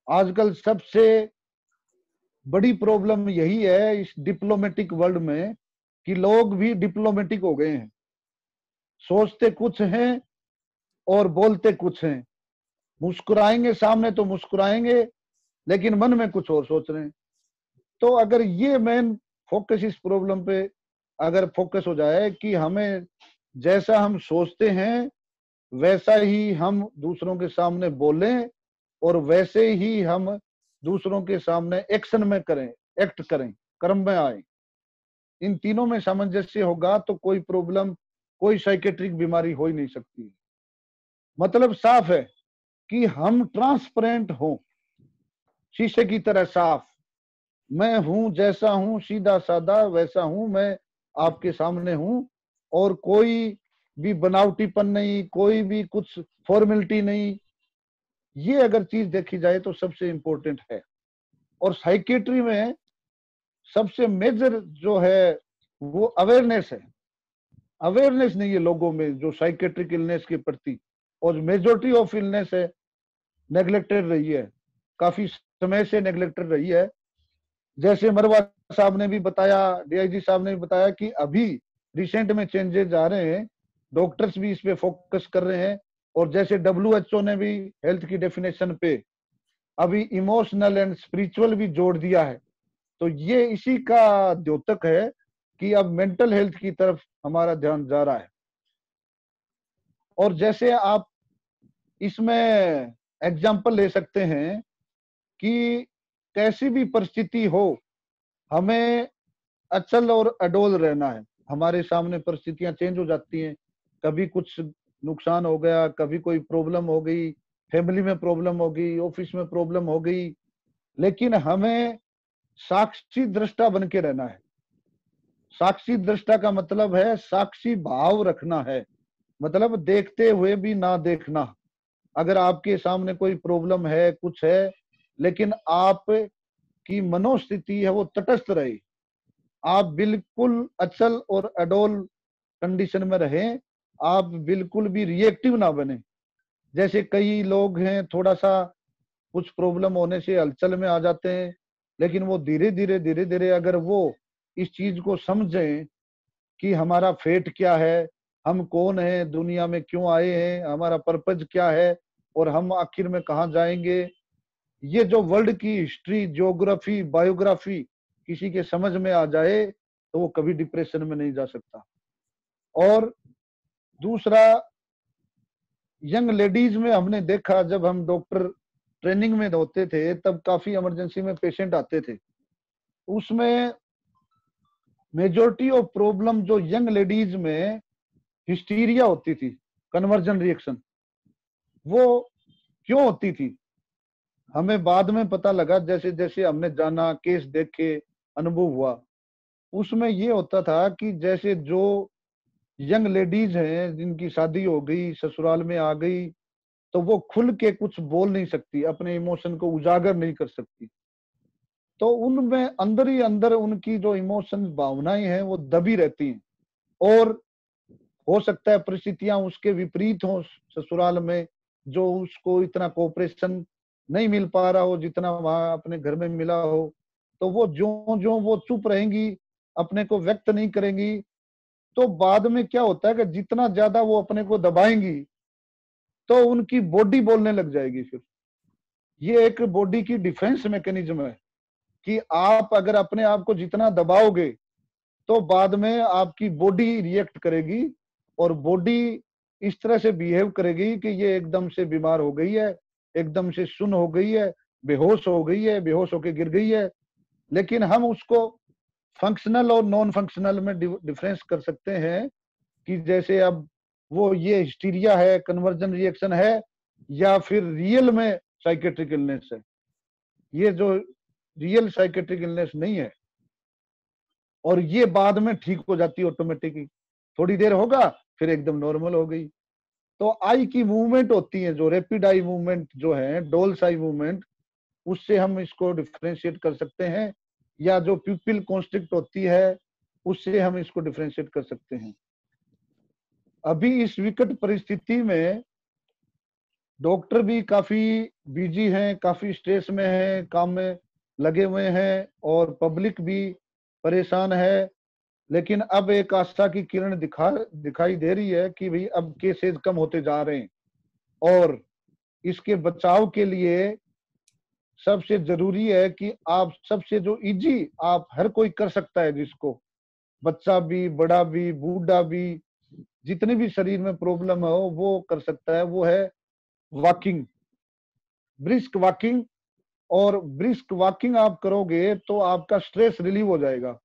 आजकल सबसे बड़ी प्रॉब्लम यही है इस डिप्लोमेटिक वर्ल्ड में कि लोग भी डिप्लोमेटिक हो गए हैं, सोचते कुछ हैं और बोलते कुछ हैं। मुस्कुराएंगे सामने तो मुस्कुराएंगे, लेकिन मन में कुछ और सोच रहे हैं। तो अगर ये मेन फोकस इस प्रॉब्लम पे अगर फोकस हो जाए कि हमें जैसा हम सोचते हैं वैसा ही हम दूसरों के सामने बोलें, और वैसे ही हम दूसरों के सामने एक्शन में करें, एक्ट करें, कर्म में आए, इन तीनों में सामंजस्य होगा तो कोई प्रॉब्लम, कोई साइकेट्रिक बीमारी हो ही नहीं सकती। मतलब साफ है कि हम ट्रांसपेरेंट हों, शीशे की तरह साफ। मैं हूं जैसा हूं, सीधा साधा वैसा हूं, मैं आपके सामने हूं, और कोई भी बनावटीपन नहीं, कोई भी कुछ फॉर्मेलिटी नहीं। ये अगर चीज देखी जाए तो सबसे इंपॉर्टेंट है। और साइकेट्री में सबसे मेजर जो है वो अवेयरनेस है। अवेयरनेस नहीं है लोगों में जो साइकेट्रिक इलनेस के प्रति, और मेजोरिटी ऑफ इलनेस है नेग्लेक्टेड रही है। काफी समय से नेग्लेक्टेड रही है। जैसे मरवा साहब ने भी बताया, डीआईजी साहब ने भी बताया कि अभी रिसेंट में चेंजेस आ रहे हैं, डॉक्टर्स भी इस पे फोकस कर रहे हैं, और जैसे WHO ने भी हेल्थ की डेफिनेशन पे अभी इमोशनल एंड स्पिरिचुअल भी जोड़ दिया है। तो ये इसी का द्योतक है कि अब मेंटल हेल्थ की तरफ हमारा ध्यान जा रहा है। और जैसे आप इसमें एग्जाम्पल ले सकते हैं कि कैसी भी परिस्थिति हो, हमें अचल और अडोल रहना है। हमारे सामने परिस्थितियां चेंज हो जाती हैं, कभी कुछ नुकसान हो गया, कभी कोई प्रॉब्लम हो गई, फैमिली में प्रॉब्लम हो गई, ऑफिस में प्रॉब्लम हो गई, लेकिन हमें साक्षी दृष्टा बन के रहना है। साक्षी दृष्टा का मतलब है साक्षी भाव रखना है, मतलब देखते हुए भी ना देखना। अगर आपके सामने कोई प्रॉब्लम है, कुछ है, लेकिन आप की मनोस्थिति है वो तटस्थ रहे, आप बिल्कुल अचल और अडोल कंडीशन में रहें, आप बिल्कुल भी रिएक्टिव ना बने। जैसे कई लोग हैं थोड़ा सा कुछ प्रॉब्लम होने से हलचल में आ जाते हैं, लेकिन वो धीरे धीरे अगर वो इस चीज को समझें कि हमारा फेट क्या है, हम कौन है, दुनिया में क्यों आए हैं, हमारा पर्पज क्या है, और हम आखिर में कहाँ जाएंगे, ये जो वर्ल्ड की हिस्ट्री, ज्योग्राफी, बायोग्राफी किसी के समझ में आ जाए तो वो कभी डिप्रेशन में नहीं जा सकता। और दूसरा, यंग लेडीज में हमने देखा, जब हम डॉक्टर ट्रेनिंग में होते थे तब काफी इमरजेंसी में पेशेंट आते थे, उसमें मेजोरिटी ऑफ प्रॉब्लम जो यंग लेडीज में हिस्टीरिया होती थी, कन्वर्जन रिएक्शन, वो क्यों होती थी हमें बाद में पता लगा, जैसे जैसे हमने जाना, केस देखे, अनुभव हुआ, उसमें ये होता था कि जैसे जो यंग लेडीज हैं जिनकी शादी हो गई, ससुराल में आ गई, तो वो खुल के कुछ बोल नहीं सकती, अपने इमोशन को उजागर नहीं कर सकती, तो उनमें अंदर ही अंदर उनकी जो इमोशन, भावनाएं हैं वो दबी रहती हैं, और हो सकता है परिस्थितियां उसके विपरीत हो ससुराल में, जो उसको इतना कोऑपरेशन नहीं मिल पा रहा हो जितना वहां अपने घर में मिला हो, तो वो जो जो वो चुप रहेंगी, अपने को व्यक्त नहीं करेंगी, तो बाद में क्या होता है कि जितना ज्यादा वो अपने को दबाएंगी तो उनकी बॉडी बोलने लग जाएगी। फिर ये एक बॉडी की डिफेंस मैकेनिज्म है कि आप अगर अपने आप को जितना दबाओगे तो बाद में आपकी बॉडी रिएक्ट करेगी, और बॉडी इस तरह से बिहेव करेगी कि ये एकदम से बीमार हो गई है, एकदम से सुन्न हो गई है, बेहोश हो गई है, बेहोश होके गिर गई है। लेकिन हम उसको फंक्शनल और नॉन फंक्शनल में डिफरेंस कर सकते हैं कि जैसे अब वो ये हिस्टीरिया है, कन्वर्जन रिएक्शन है, या फिर रियल में साइकेट्रिक इलनेस है। ये जो रियल साइकेट्रिक इलनेस नहीं है, और ये बाद में ठीक हो जाती है ऑटोमेटिकली, थोड़ी देर होगा फिर एकदम नॉर्मल हो गई। तो आई की मूवमेंट होती है, जो रैपिड आई मूवमेंट जो है, डोल्स आई मूवमेंट, उससे हम इसको डिफरेंशिएट कर सकते हैं, या जो प्यूपिल कॉन्स्ट्रिक्ट होती है उससे हम इसको डिफरेंशिएट कर सकते हैं। अभी इस विकट परिस्थिति में डॉक्टर भी काफी बिजी हैं, काफी स्ट्रेस में हैं, काम में लगे हुए हैं, और पब्लिक भी परेशान है, लेकिन अब एक आशा की किरण दिखाई दे रही है कि भाई अब केसेस कम होते जा रहे हैं, और इसके बचाव के लिए सबसे जरूरी है कि आप सबसे जो इजी आप हर कोई कर सकता है, जिसको बच्चा भी, बड़ा भी, बूढ़ा भी, जितने भी शरीर में प्रॉब्लम हो वो कर सकता है, वो है वॉकिंग, ब्रिस्क वॉकिंग। और ब्रिस्क वॉकिंग आप करोगे तो आपका स्ट्रेस रिलीव हो जाएगा,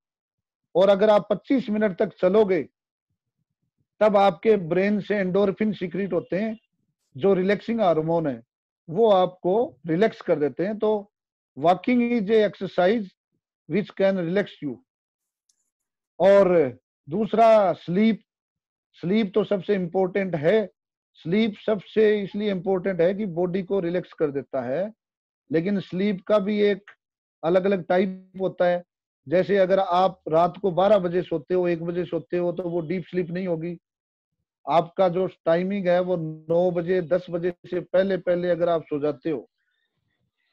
और अगर आप 25 मिनट तक चलोगे तब आपके ब्रेन से एंडोर्फिन सीक्रेट होते हैं, जो रिलैक्सिंग हार्मोन है, वो आपको रिलैक्स कर देते हैं। तो walking is a exercise which can relax you. और दूसरा, स्लीप तो सबसे इम्पोर्टेंट है। स्लीप सबसे इसलिए इम्पोर्टेंट है कि बॉडी को रिलैक्स कर देता है, लेकिन स्लीप का भी एक अलग अलग टाइप होता है। जैसे अगर आप रात को 12 बजे सोते हो, 1 बजे सोते हो, तो वो डीप स्लीप नहीं होगी। आपका जो टाइमिंग है वो 9 बजे 10 बजे से पहले पहले अगर आप सो जाते हो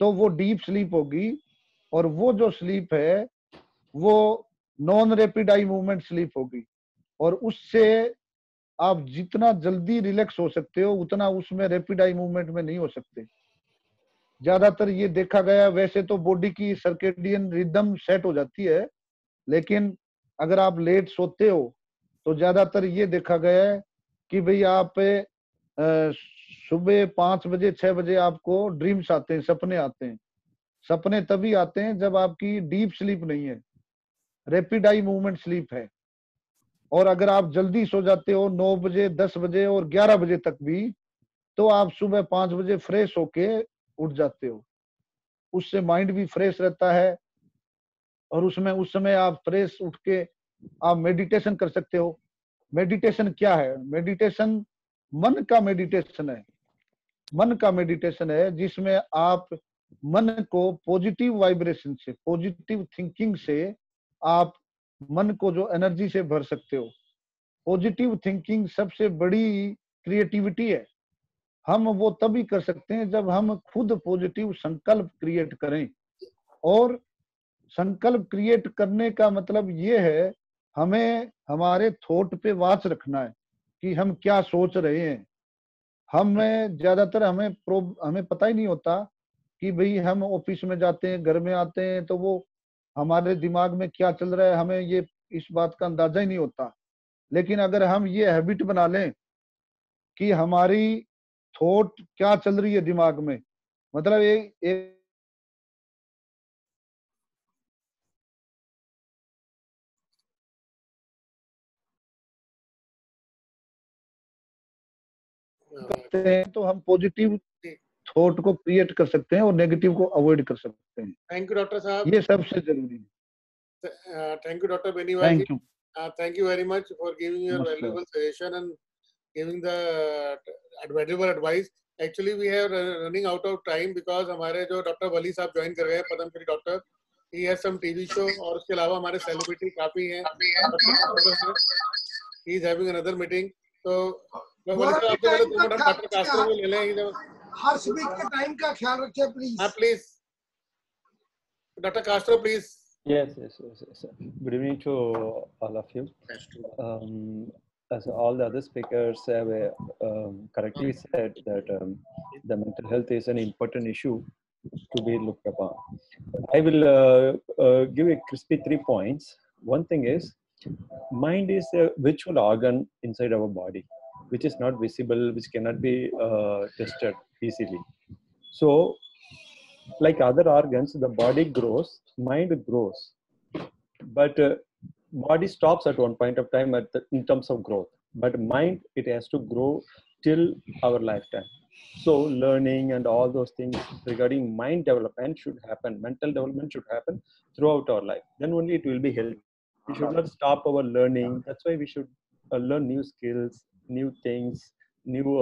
तो वो डीप स्लीप होगी, और वो जो स्लीप है वो non rapid eye movement sleep होगी, और उससे आप जितना जल्दी रिलैक्स हो सकते हो उतना उसमें रैपिड आई मूवमेंट में नहीं हो सकते। ज्यादातर ये देखा गया, वैसे तो बॉडी की सर्केडियन रिदम सेट हो जाती है, लेकिन अगर आप लेट सोते हो तो ज्यादातर ये देखा गया है कि भाई आप सुबह 5 बजे 6 बजे आपको ड्रीम्स आते हैं, सपने आते हैं। सपने तभी आते हैं जब आपकी डीप स्लीप नहीं है, रैपिड आई मूवमेंट स्लीप है। और अगर आप जल्दी सो जाते हो 9 बजे 10 बजे और 11 बजे तक भी, तो आप सुबह 5 बजे फ्रेश होके उठ जाते हो। उससे माइंड भी फ्रेश रहता है, और उसमें उस समय आप फ्रेश उठ के आप मेडिटेशन कर सकते हो। मेडिटेशन क्या है? मेडिटेशन मन का मेडिटेशन है। मन का मेडिटेशन है जिसमें आप मन को पॉजिटिव वाइब्रेशन से, पॉजिटिव थिंकिंग से आप मन को जो एनर्जी से भर सकते हो। पॉजिटिव थिंकिंग सबसे बड़ी क्रिएटिविटी है। हम वो तभी कर सकते हैं जब हम खुद पॉजिटिव संकल्प क्रिएट करें, और संकल्प क्रिएट करने का मतलब ये है, हमें हमारे थॉट पे वॉच रखना है कि हम क्या सोच रहे हैं। हमें ज्यादातर हमें पता ही नहीं होता कि भाई हम ऑफिस में जाते हैं, घर में आते हैं, तो वो हमारे दिमाग में क्या चल रहा है हमें ये इस बात का अंदाजा ही नहीं होता। लेकिन अगर हम ये हैबिट बना लें कि हमारी थॉट क्या चल रही है दिमाग में, मतलब एक करते हैं तो हम पॉजिटिव थॉट को क्रिएट कर सकते हैं और नेगेटिव को अवॉइड कर सकते हैं। थैंक यू डॉक्टर साहब। ये सबसे जरूरी है। Thank you doctor Beniwal ji. Thank you. Thank you very much for giving your नमस्कार। valuable suggestion and giving the valuable advice. Actually, we are running out of time because हमारे जो डॉक्टर वली साहब join कर रहे हैं, Padmashri doctor, he has some TV show, और उसके अलावा हमारे सेलिब्रिटी काफी हैं। He is having another meeting. तो वली साहब आपसे पहले 2 मिनट हम डॉक्टर कास्ट्रो को ले लें। हर स्पीच के टाइम का ख्याल रखिए प्लीज। हाँ please, doctor Castro please. Yes. Good evening to all of you. As all the other speakers have correctly said that the mental health is an important issue to be looked upon. I will give a crispy 3 points. One thing is, mind is a virtual organ inside our body, which is not visible, which cannot be tested easily. So, like other organs, the body grows, mind grows, but body stops at one point of time in terms of growth. But mind, it has to grow till our lifetime. So learning and all those things regarding mind development should happen. Mental development should happen throughout our life. Then only it will be healthy. We should not stop our learning. That's why we should learn new skills, new things, new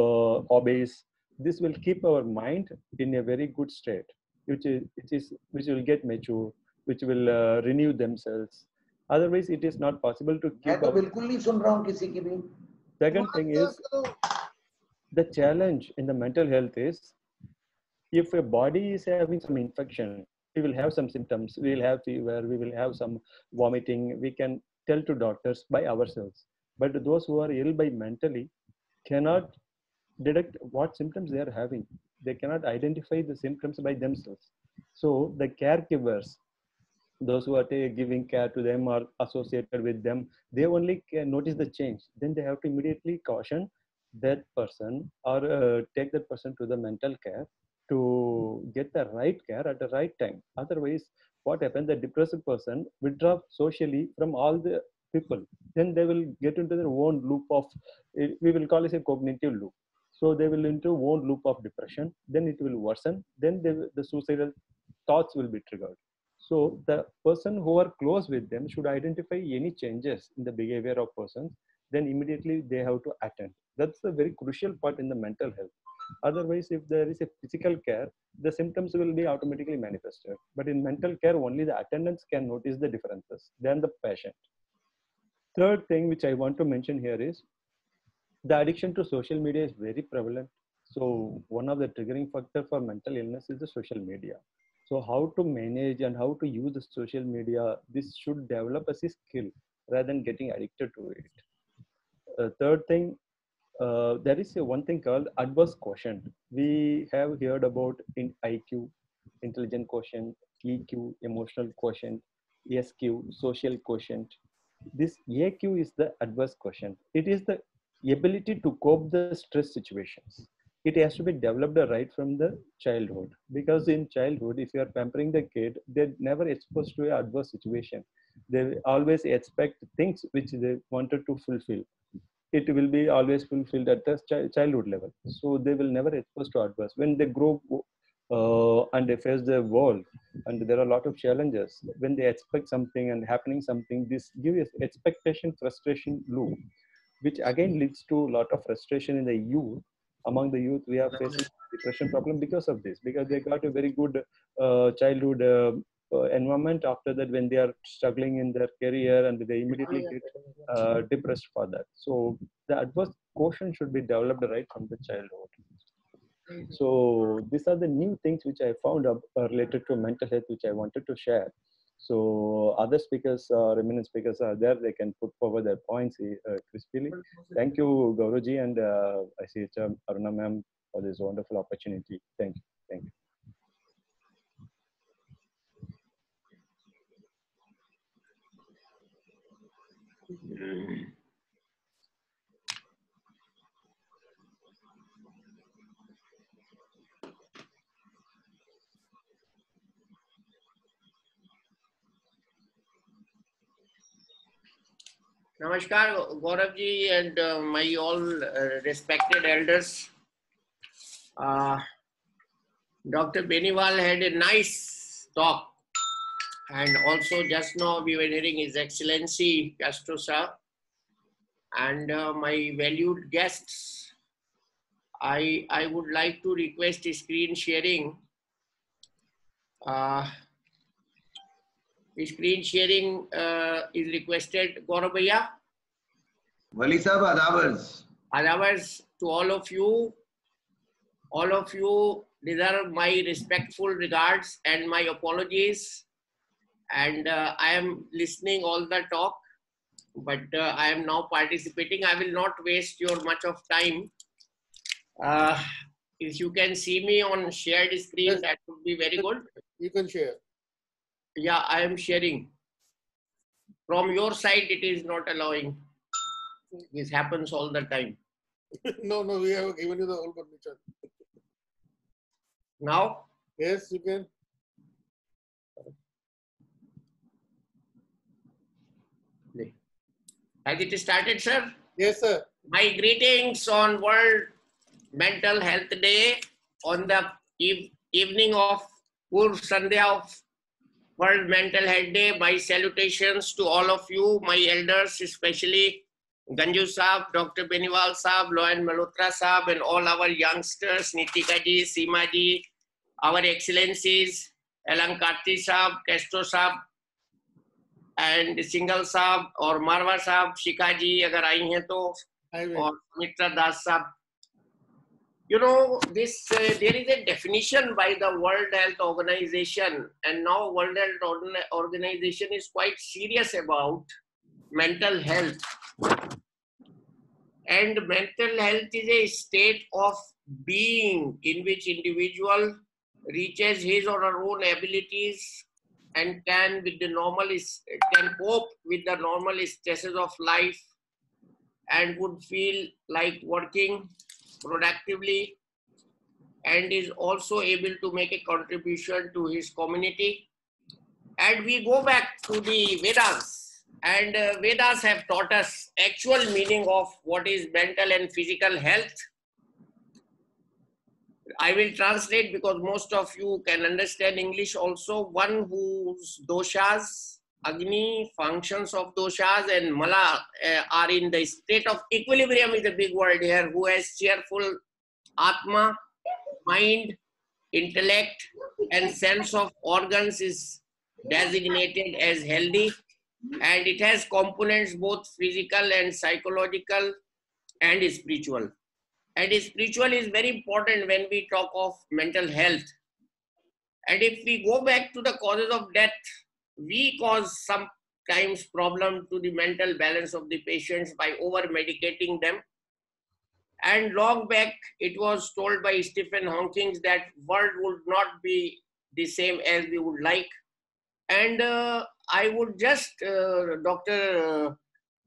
hobbies. This will keep our mind in a very good state, which will get mature, which will renew themselves. Otherwise, it is not possible to keep. मैं तो बिल्कुल नहीं सुन रहा हूँ किसी की भी। Second thing is, the challenge in the mental health is, if a body is having some infection, we will have some symptoms. We will have fever. We will have some vomiting. We can tell to doctors by ourselves. But those who are ill by mentally cannot detect what symptoms they are having. They cannot identify the symptoms by themselves. So the caregivers, those who are giving care to them or associated with them, they only can notice the change. Then they have to immediately caution that person or take that person to the mental care to get the right care at the right time. Otherwise, what happens? The depressed person withdraw socially from all the people. Then they will get into their own loop of, we will call it a cognitive loop. So they will into own loop of depression. Then it will worsen. Then the suicidal thoughts will be triggered. So the person who are close with them should identify any changes in the behavior of persons. Then immediately they have to attend. That's a very crucial part in the mental health. Otherwise, if there is a physical care, the symptoms will be automatically manifested. But in mental care, only the attendants can notice the differences than the patient. Third thing which I want to mention here is, the addiction to social media is very prevalent. So one of the triggering factor for mental illness is the social media. So how to manage and how to use the social media, this should develop as a skill rather than getting addicted to it. Third thing, there is one thing called adverse quotient. We have heard about in IQ, intelligent quotient, EQ, emotional quotient, SQ, social quotient. This AQ is the adverse quotient. It is the ability to cope the stress situations. It has to be developed right from the childhood, because in childhood, if you are pampering the kid, they're never exposed to an adverse situation. They always expect things which they wanted to fulfill. It will be always fulfilled at the childhood level. So they will never expose to adverse. When they grow and they face the world, and there are a lot of challenges, when they expect something and happening something, this gives expectation frustration loop, which again leads to a lot of frustration in the youth. Among the youth, we are facing depression problem because of this, because they got a very good childhood environment. After that, when they are struggling in their career, and they immediately get depressed for that. So the adverse quotient should be developed right from the childhood. So these are the new things which I found up related to mental health, which I wanted to share. So other speakers, eminent speakers are there. They can put forward their points crisply. Thank you, Gauravji, and I see Aruna ma'am for this wonderful opportunity. Thank you. Thank you. Namaskar, Gaurav ji, and my all respected elders. Dr. Beniwal had a nice talk, and also just now we were hearing His Excellency Castro sir, and my valued guests. I would like to request screen sharing. Screen sharing is requested. Gaurav bhaiya. Wali sahab, adabas. Adabas to all of you. All of you deserve my respectful regards and my apologies. And I am listening all the talk, but I am now participating. I will not waste your much of time. If you can see me on shared screen, yes, that would be very good. You can share. Yeah, I am sharing. From your side, it is not allowing. This happens all the time. No, we have given you the whole permission. Now? Yes, you can. Has it started, sir? Yes, sir. My greetings on World Mental Health Day, on the evening of Purv Sandhya of World Mental Health Day. My salutations to all of you, my elders, especially Ganju Saab, Dr. Beniwal Saab, Loyan Malhotra Saab, and all our youngsters, Nitika ji, Seema ji, our excellencies, Elankarti Saab, Castro Saab, and Singhal Saab, or Marwa Saab, Shikha ji, agar aayi hain to, or Mitra Das Saab. You know, this there is a definition by the World Health Organization, and now World Health Organization is quite serious about mental health. And mental health is a state of being in which individual reaches his or her own abilities and can cope with the normal stresses of life, and would feel like working productively, and is also able to make a contribution to his community. And we go back to the Vedas, and Vedas have taught us actual meaning of what is mental and physical health. I will translate because most of you can understand English also. One whose doshas, Agni, functions of doshas, and Mala are in the state of equilibrium is a big word here, who has cheerful Atma, mind, intellect, and sense of organs is designated as healthy, and it has components both physical and psychological and spiritual. And spiritual is very important when we talk of mental health. And if we go back to the causes of death, we cause sometimes problem to the mental balance of the patients by over medicating them. And long back, it was told by Stephen Hawking that world would not be the same as we would like. And I would just, Dr.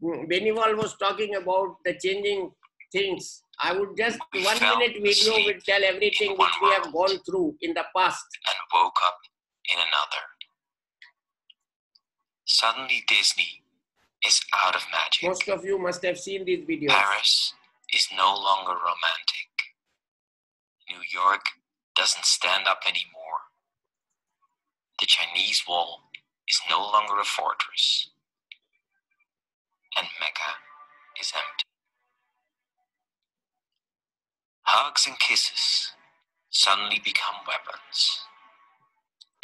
Beniwal was talking about the changing things. I would just, 1 minute video will tell everything which we have gone through in the past. And woke up in another. Suddenly Disney is out of magic. Most of you must have seen these videos. Paris is no longer romantic. New York doesn't stand up anymore. The Chinese wall is no longer a fortress. And Mecca is empty. Hugs and kisses suddenly become weapons.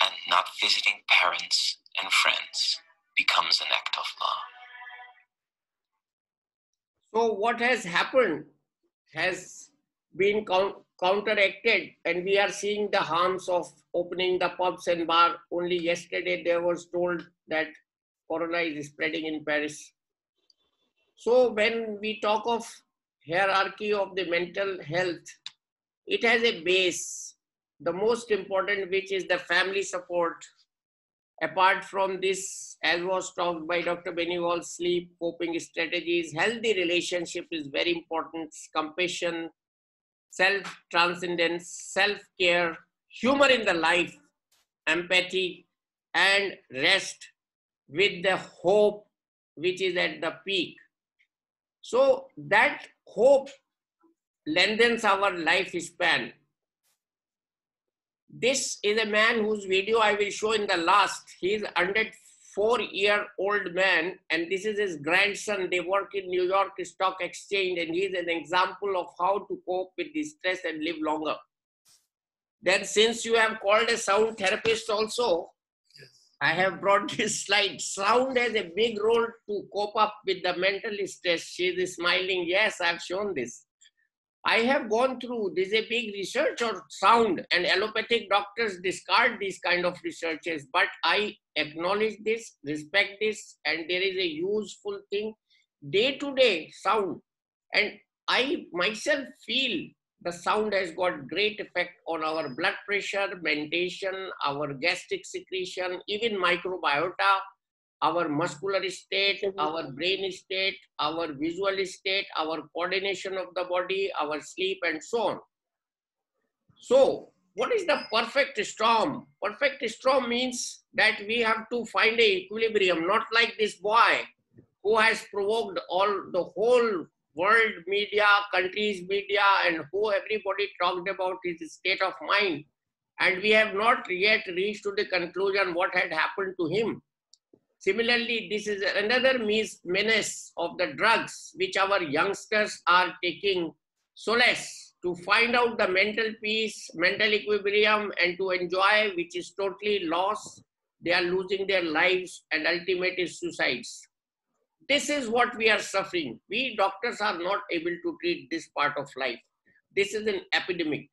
And not visiting parents and friends becomes an act of love. So what has happened has been counteracted, and we are seeing the harms of opening the pubs and bar. Only yesterday there was told that corona is spreading in Paris. So when we talk of hierarchy of the mental health, it has a base. The most important, which is the family support. Apart from this, as was talked by Dr. Beniwal, sleep, coping strategies, healthy relationship is very important, compassion, self-transcendence, self-care, humor in the life, empathy, and rest with the hope which is at the peak. So that hope lengthens our lifespan. This is a man whose video I will show in the last. He is 104-year-old man, and this is his grandson. They work in New York Stock Exchange, and he is an example of how to cope with the stress and live longer. Then, since you have called a sound therapist also, I have brought this slide. Sound has a big role to cope up with the mental stress. She is smiling. Yes, I have shown this. I have gone through, this is a big research on sound, and allopathic doctors discard these kind of researches, but I acknowledge this, respect this, and there is a useful thing, day-to-day sound. And I myself feel the sound has got great effect on our blood pressure, mentation, our gastric secretion, even microbiota, our muscular state, our brain state, our visual state, our coordination of the body, our sleep, and so on. So, what is the perfect storm? Perfect storm means that we have to find an equilibrium, not like this boy who has provoked the whole world media, countries media, and who everybody talked about his state of mind. And we have not yet reached to the conclusion what had happened to him. Similarly, this is another menace of the drugs which our youngsters are taking solace to find out the mental peace, mental equilibrium, and to enjoy, which is totally lost. They are losing their lives, and ultimate is suicides. This is what we are suffering. We doctors are not able to treat this part of life. This is an epidemic.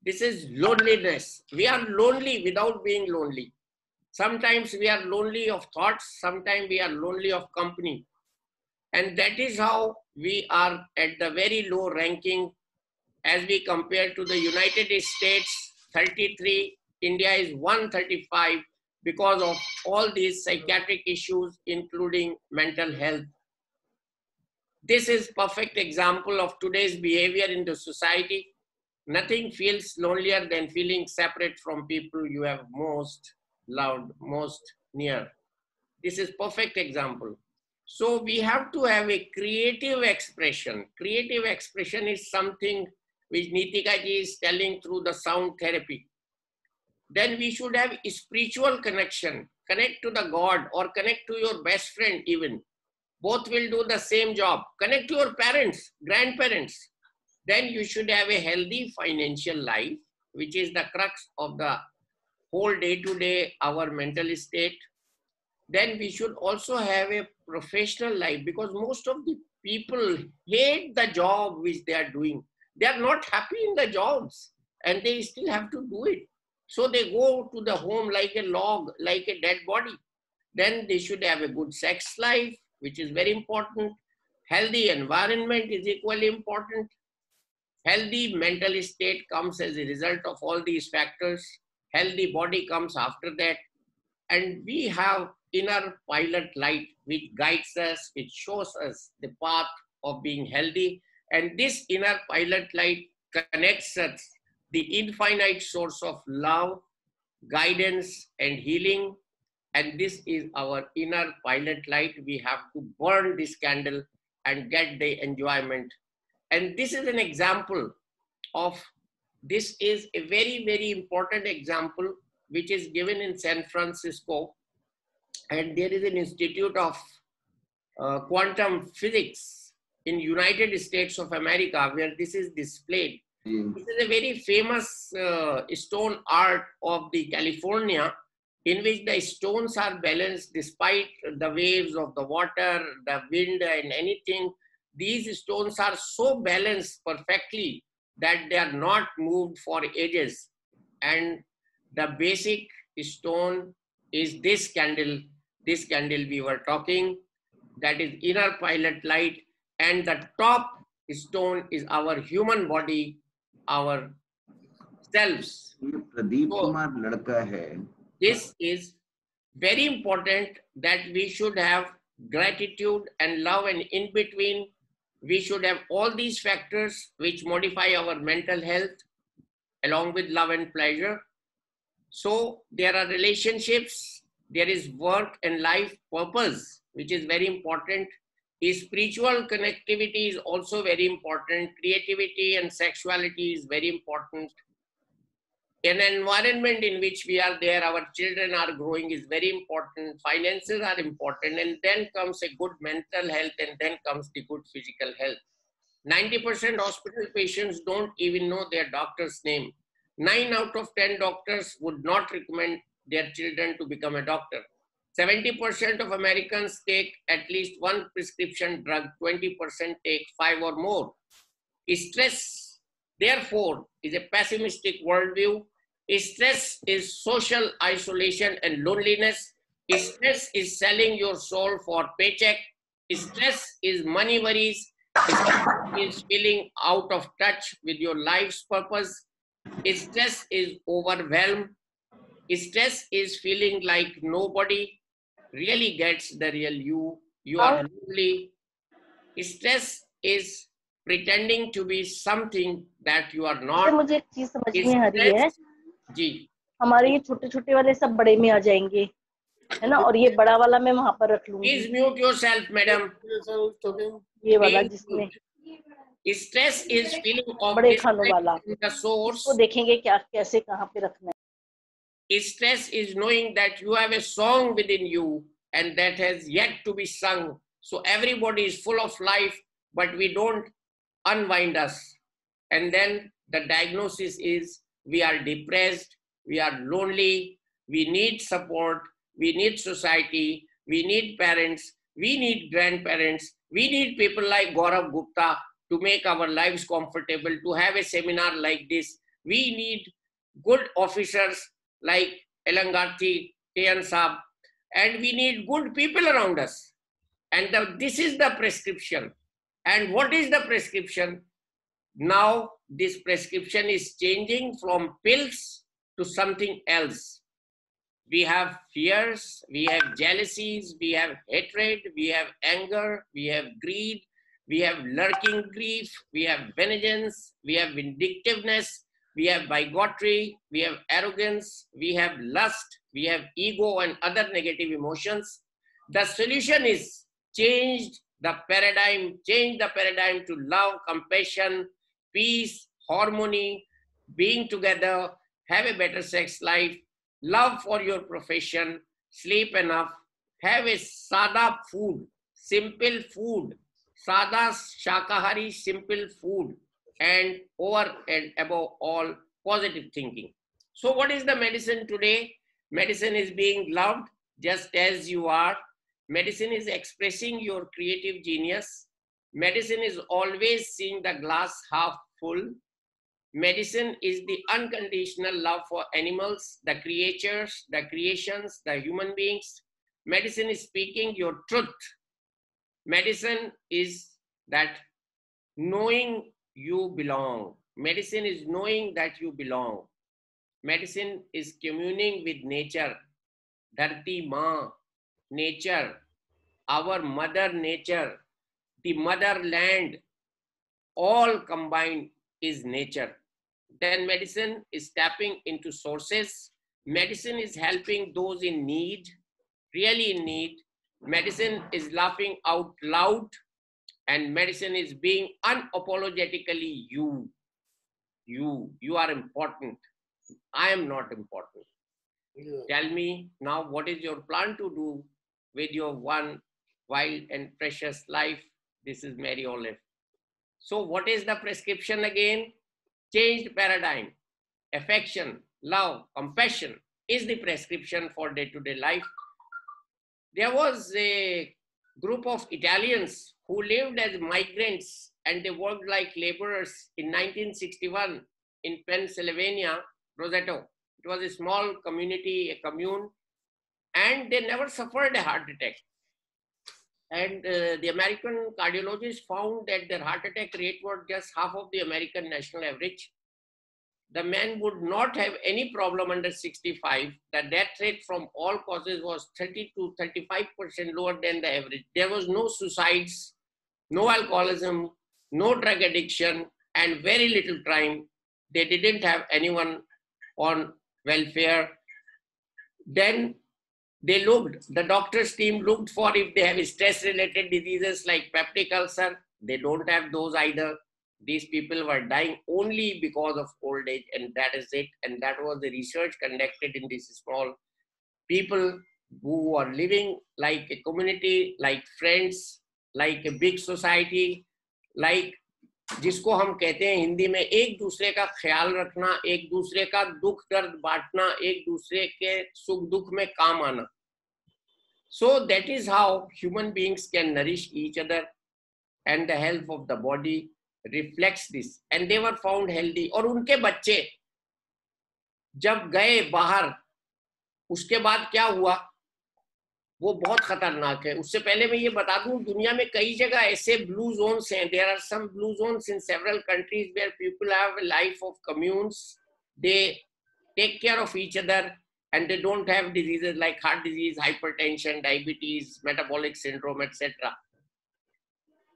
This is loneliness. We are lonely without being lonely. Sometimes we are lonely of thoughts, sometimes we are lonely of company. And that is how we are at the very low ranking as we compare to the United States, 33, India is 135 because of all these psychiatric issues, including mental health. This is perfect example of today's behavior in the society. Nothing feels lonelier than feeling separate from people you have most loved, most near. This is perfect example. So we have to have a creative expression. Creative expression is something which Nitika ji is telling through the sound therapy. Then we should have a spiritual connection. Connect to the God or connect to your best friend even. Both will do the same job. Connect to your parents, grandparents. Then you should have a healthy financial life, which is the crux of the whole day-to-day, our mental state. Then we should also have a professional life because most of the people hate the job which they are doing. They are not happy in the jobs and they still have to do it. So they go to the home like a log, like a dead body. Then they should have a good sex life, which is very important. Healthy environment is equally important. Healthy mental state comes as a result of all these factors. Healthy body comes after that. And we have inner pilot light, which guides us, which shows us the path of being healthy. And this inner pilot light connects us, the infinite source of love, guidance, and healing. And this is our inner pilot light. We have to burn this candle and get the enjoyment. And this is an example of, this is a very, very important example which is given in San Francisco. And there is an Institute of Quantum Physics in United States of America where this is displayed. This is a very famous stone art of the California, in which the stones are balanced despite the waves of the water, the wind and anything. These stones are so balanced perfectly that they are not moved for ages. And the basic stone is this candle we were talking, that is inner pilot light, and the top stone is our human body, our selves. So, this is very important that we should have gratitude and love, and in between we should have all these factors which modify our mental health along with love and pleasure. So there are relationships, there is work and life purpose, which is very important. Spiritual connectivity is also very important. Creativity and sexuality is very important. An environment in which we are there, our children are growing, is very important. Finances are important, and then comes a good mental health, and then comes the good physical health. 90% hospital patients don't even know their doctor's name. 9 out of 10 doctors would not recommend their children to become a doctor. 70% of Americans take at least one prescription drug, 20% take 5 or more. Stress, therefore, is a pessimistic worldview. Stress is social isolation and loneliness. Stress is selling your soul for paycheck. Stress is money worries. Stress is feeling out of touch with your life's purpose. Stress is overwhelmed. Stress is feeling like nobody really gets the real you. You are lonely. Stress is pretending to be something that you are not. मुझे एक चीज समझ में आ रही है जी, हमारे ये छोटे छोटे वाले सब बड़े में आ जाएंगे, है ना, और ये बड़ा वाला मैं वहां पर रख लूंगी. Please mute yourself, madam. ये वाला जिसमें stress is feeling of बड़े खानों वाला, the source. वो देखेंगे क्या कैसे कहाँ पे रखना है. Stress is knowing that you have a song within you and that has yet to be sung. So everybody is full of life, but we don't unwind us. And then the diagnosis is we are depressed, we are lonely, we need support, we need society, we need parents, we need grandparents, we need people like Gaurav Gupta to make our lives comfortable, to have a seminar like this. We need good officers like Elangarthi, Tayan Saab, and we need good people around us. And this is the prescription. And what is the prescription? Now this prescription is changing from pills to something else. We have fears, we have jealousies, we have hatred, we have anger, we have greed, we have lurking grief, we have vengeance, we have vindictiveness, we have bigotry, we have arrogance, we have lust, we have ego and other negative emotions. The solution is change the paradigm to love, compassion, peace, harmony, being together, have a better sex life, love for your profession, sleep enough, have a sada food, simple food, sada shakahari, simple food, and over and above all, positive thinking. So what is the medicine today? Medicine is being loved just as you are. Medicine is expressing your creative genius. Medicine is always seeing the glass half full. Medicine is the unconditional love for animals, the creatures, the creations, the human beings. Medicine is speaking your truth. Medicine is that knowing you belong. Medicine is knowing that you belong. Medicine is communing with nature. Dharti Ma, nature, our mother nature, the motherland, all combined is nature. Then medicine is tapping into sources. Medicine is helping those in need, really in need. Medicine is laughing out loud, and medicine is being unapologetically you. You are important. I am not important. Yeah. Tell me now, what is your plan to do with your one wild and precious life? This is Mary Olive. So what is the prescription again? Changed paradigm. Affection, love, compassion is the prescription for day-to-day life. There was a group of Italians who lived as migrants and they worked like laborers in 1961 in Pennsylvania, Roseto. It was a small community, a commune, and they never suffered a heart attack. And the American cardiologists found that their heart attack rate was just half of the American national average. The man would not have any problem under 65. The death rate from all causes was 30 to 35% lower than the average. There was no suicides, no alcoholism, no drug addiction, and very little crime. They didn't have anyone on welfare. Then they looked, the doctor's team looked for if they have stress-related diseases like peptic ulcer. They don't have those either. These people were dying only because of old age, and that is it. And that was the research conducted in this small people who are living like a community, like friends, like a big society, like जिसको हम कहते हैं हिंदी में एक दूसरे का ख्याल रखना, एक दूसरे का दुख दर्द बांटना, एक दूसरे के सुख दुख में काम आना. So that is how human beings can nourish each other, and the health of the body reflects this. And they were found healthy. और उनके बच्चे जब गए बाहर, उसके बाद क्या हुआ वो बहुत खतरनाक है. उससे पहले मैं ये बता दूं, दुनिया में कई जगह ऐसे ब्लू जोन्स हैं. There are some blue zones in several countries where people have a life of communes. They take care of each other and they don't have diseases like heart disease, hypertension, diabetes, metabolic syndrome, etc.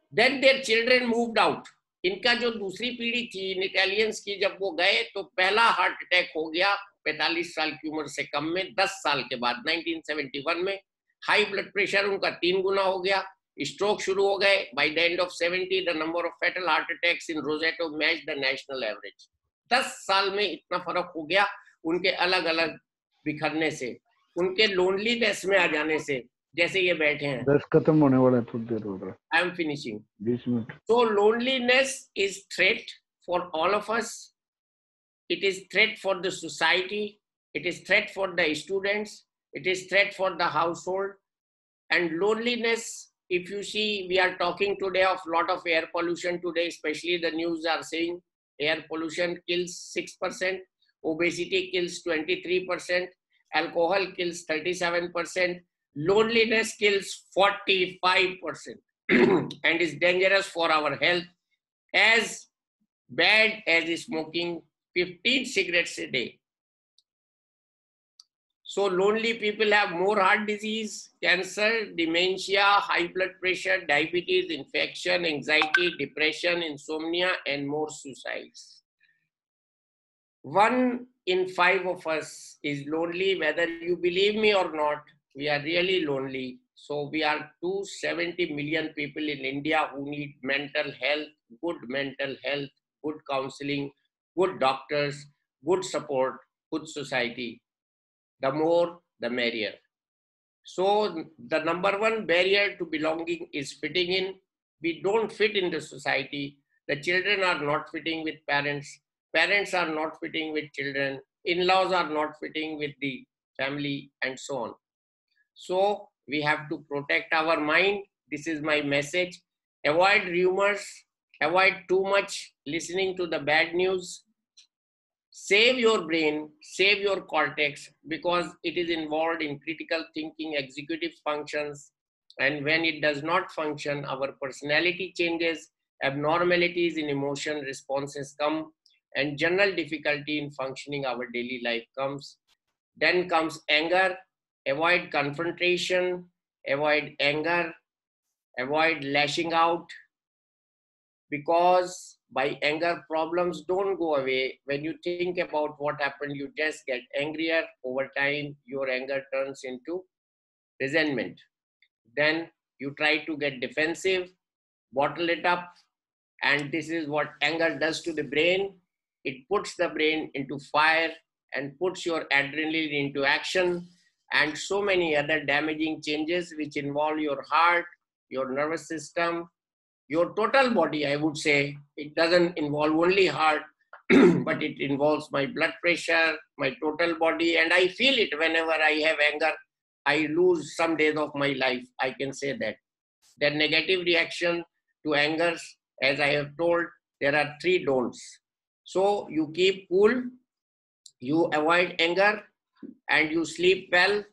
Then their children moved out. इनका जो दूसरी पीढ़ी थी Italians की, जब वो गए तो पहला हार्ट अटैक हो गया 45 साल की उम्र से कम में 10 साल के बाद 1971 में. हाई ब्लड प्रेशर उनका 3 गुना हो गया. स्ट्रोक शुरू हो गए. By the end of 70 the number of fatal heart attacks in Roseto match the national average. 10 साल में इतना फर्क हो गया उनके अलग अलग बिखरने से, उनके लोनलीनेस में आ जाने से. जैसे ये बैठे हैं, 10 खत्म होने वाला है, थोड़ी देर हो रहा है. I am finishing. 20 minute. So loneliness is threat for all of us. It is threat for the society. It is threat for the students. It is threat for the household. And loneliness, if you see, we are talking today of lot of air pollution today, especially the news are saying air pollution kills 6%, obesity kills 23%, alcohol kills 37%, loneliness kills 45%. And is dangerous for our health, as bad as smoking 15 cigarettes a day. So lonely people have more heart disease, cancer, dementia, high blood pressure, diabetes, infection, anxiety, depression, insomnia, and more suicides. 1 in 5 of us is lonely, whether you believe me or not. We are really lonely. So we are 270 million people in India who need mental health, good counseling, good doctors, good support, good society. The more, the merrier. So the number one barrier to belonging is fitting in. We don't fit in the society. The children are not fitting with parents. Parents are not fitting with children. In-laws are not fitting with the family, and so on. So we have to protect our mind. This is my message. Avoid rumors. Avoid too much listening to the bad news. Save your brain, save your cortex, because it is involved in critical thinking, executive functions. And when it does not function, our personality changes, abnormalities in emotion responses come, and general difficulty in functioning our daily life comes. Then comes anger. Avoid confrontation, avoid anger, avoid lashing out, because by anger, problems don't go away. When you think about what happened, you just get angrier. Over time, your anger turns into resentment. Then you try to get defensive, bottle it up, and this is what anger does to the brain. It puts the brain into fire and puts your adrenaline into action, and so many other damaging changes which involve your heart, your nervous system, your total body. I would say it doesn't involve only heart, but it involves my blood pressure, my total body, and I feel it whenever I have anger. I lose some days of my life, I can say that. The negative reaction to anger, as I have told, there are 3 don'ts. So you keep cool, you avoid anger, and you sleep well,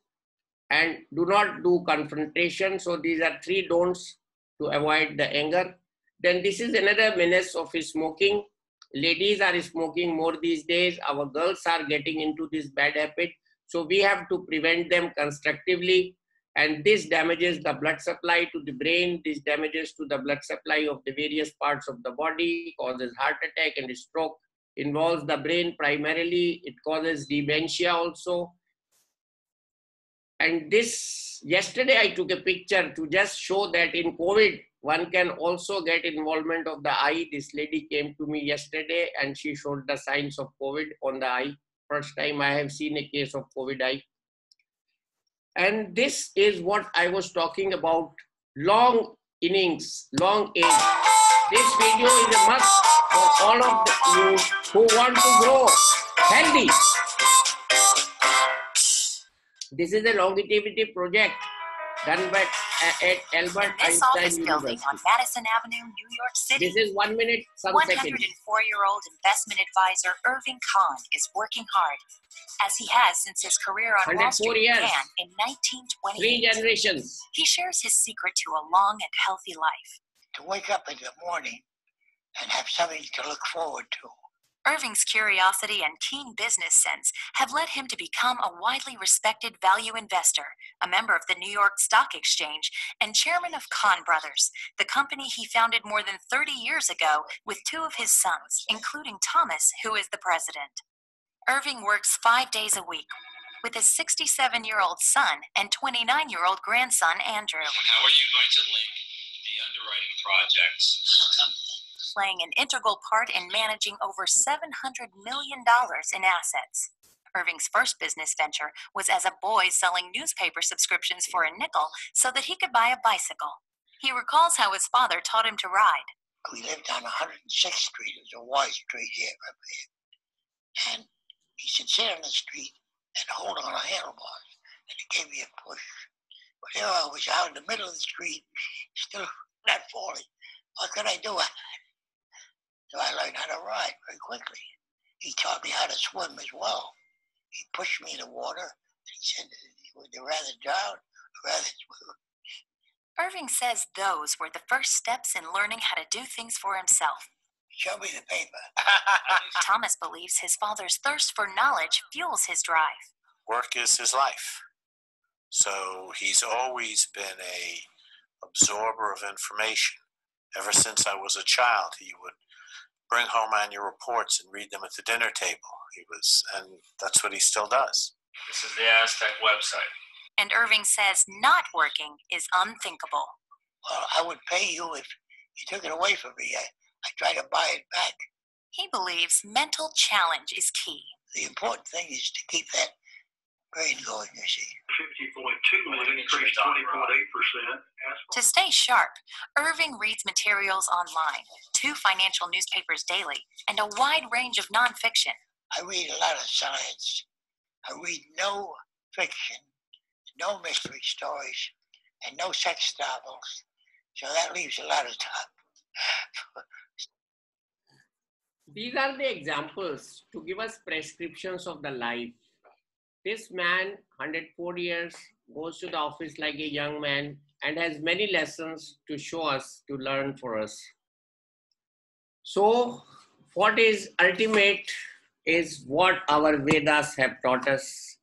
and do not do confrontation. So these are 3 don'ts to avoid the anger. Then this is another menace of smoking. Ladies are smoking more these days. Our girls are getting into this bad habit. So we have to prevent them constructively. And this damages the blood supply to the brain. This damages to the blood supply of the various parts of the body, causes heart attack and stroke, involves the brain primarily. It causes dementia also. And this, yesterday I took a picture to just show that in COVID, one can also get involvement of the eye. This lady came to me yesterday and she showed the signs of COVID on the eye. First time I have seen a case of COVID eye. And this is what I was talking about, long innings, long age. This video is a must for all of you who want to grow healthy. This is a longevity project done by at Albert This Einstein office building University. on Madison Avenue, New York City. This is 1 minute, some seconds. 104-year-old investment advisor Irving Kahn is working hard, as he has since his career on Wall 104 Street years. began in 3 1928. generations. He shares his secret to a long and healthy life. To wake up in the morning and have something to look forward to. Irving's curiosity and keen business sense have led him to become a widely respected value investor, a member of the New York Stock Exchange, and chairman of Kahn Brothers, the company he founded more than 30 years ago with 2 of his sons, including Thomas, who is the president. Irving works 5 days a week with his 67-year-old son and 29-year-old grandson, Andrew. How are you going to link the underwriting projects? Playing an integral part in managing over $700 million in assets. Irving's first business venture was as a boy selling newspaper subscriptions for a nickel so that he could buy a bicycle. He recalls how his father taught him to ride. We lived on 106th Street. It was a wide street here up here. And he said, sit on the street and hold on to handlebars. And he gave me a push. But here I was out in the middle of the street, still not falling. What could I do? So I learned how to ride very quickly. He taught me how to swim as well. He pushed me in the water. He said, would you rather drown or rather swim? Irving says those were the first steps in learning how to do things for himself. Show me the paper. Thomas believes his father's thirst for knowledge fuels his drive. Work is his life. So he's always been a absorber of information. Ever since I was a child, he would bring home annual reports and read them at the dinner table. And that's what he still does. This is the Aztec website. And Irving says not working is unthinkable. Well, I would pay you if you took it away from me. I try to buy it back. He believes mental challenge is key. The important thing is to keep that brain going, you see. 50.2 million increased 20.8%. To stay sharp, Irving reads materials online, 2 financial newspapers daily, and a wide range of nonfiction. I read a lot of science. I read no fiction, no mystery stories, and no sex novels. So that leaves a lot of time for These are the examples to give us prescriptions of the life. This man, 104 years, goes to the office like a young man and has many lessons to show us, to learn for us. So what is ultimate is what our Vedas have taught us.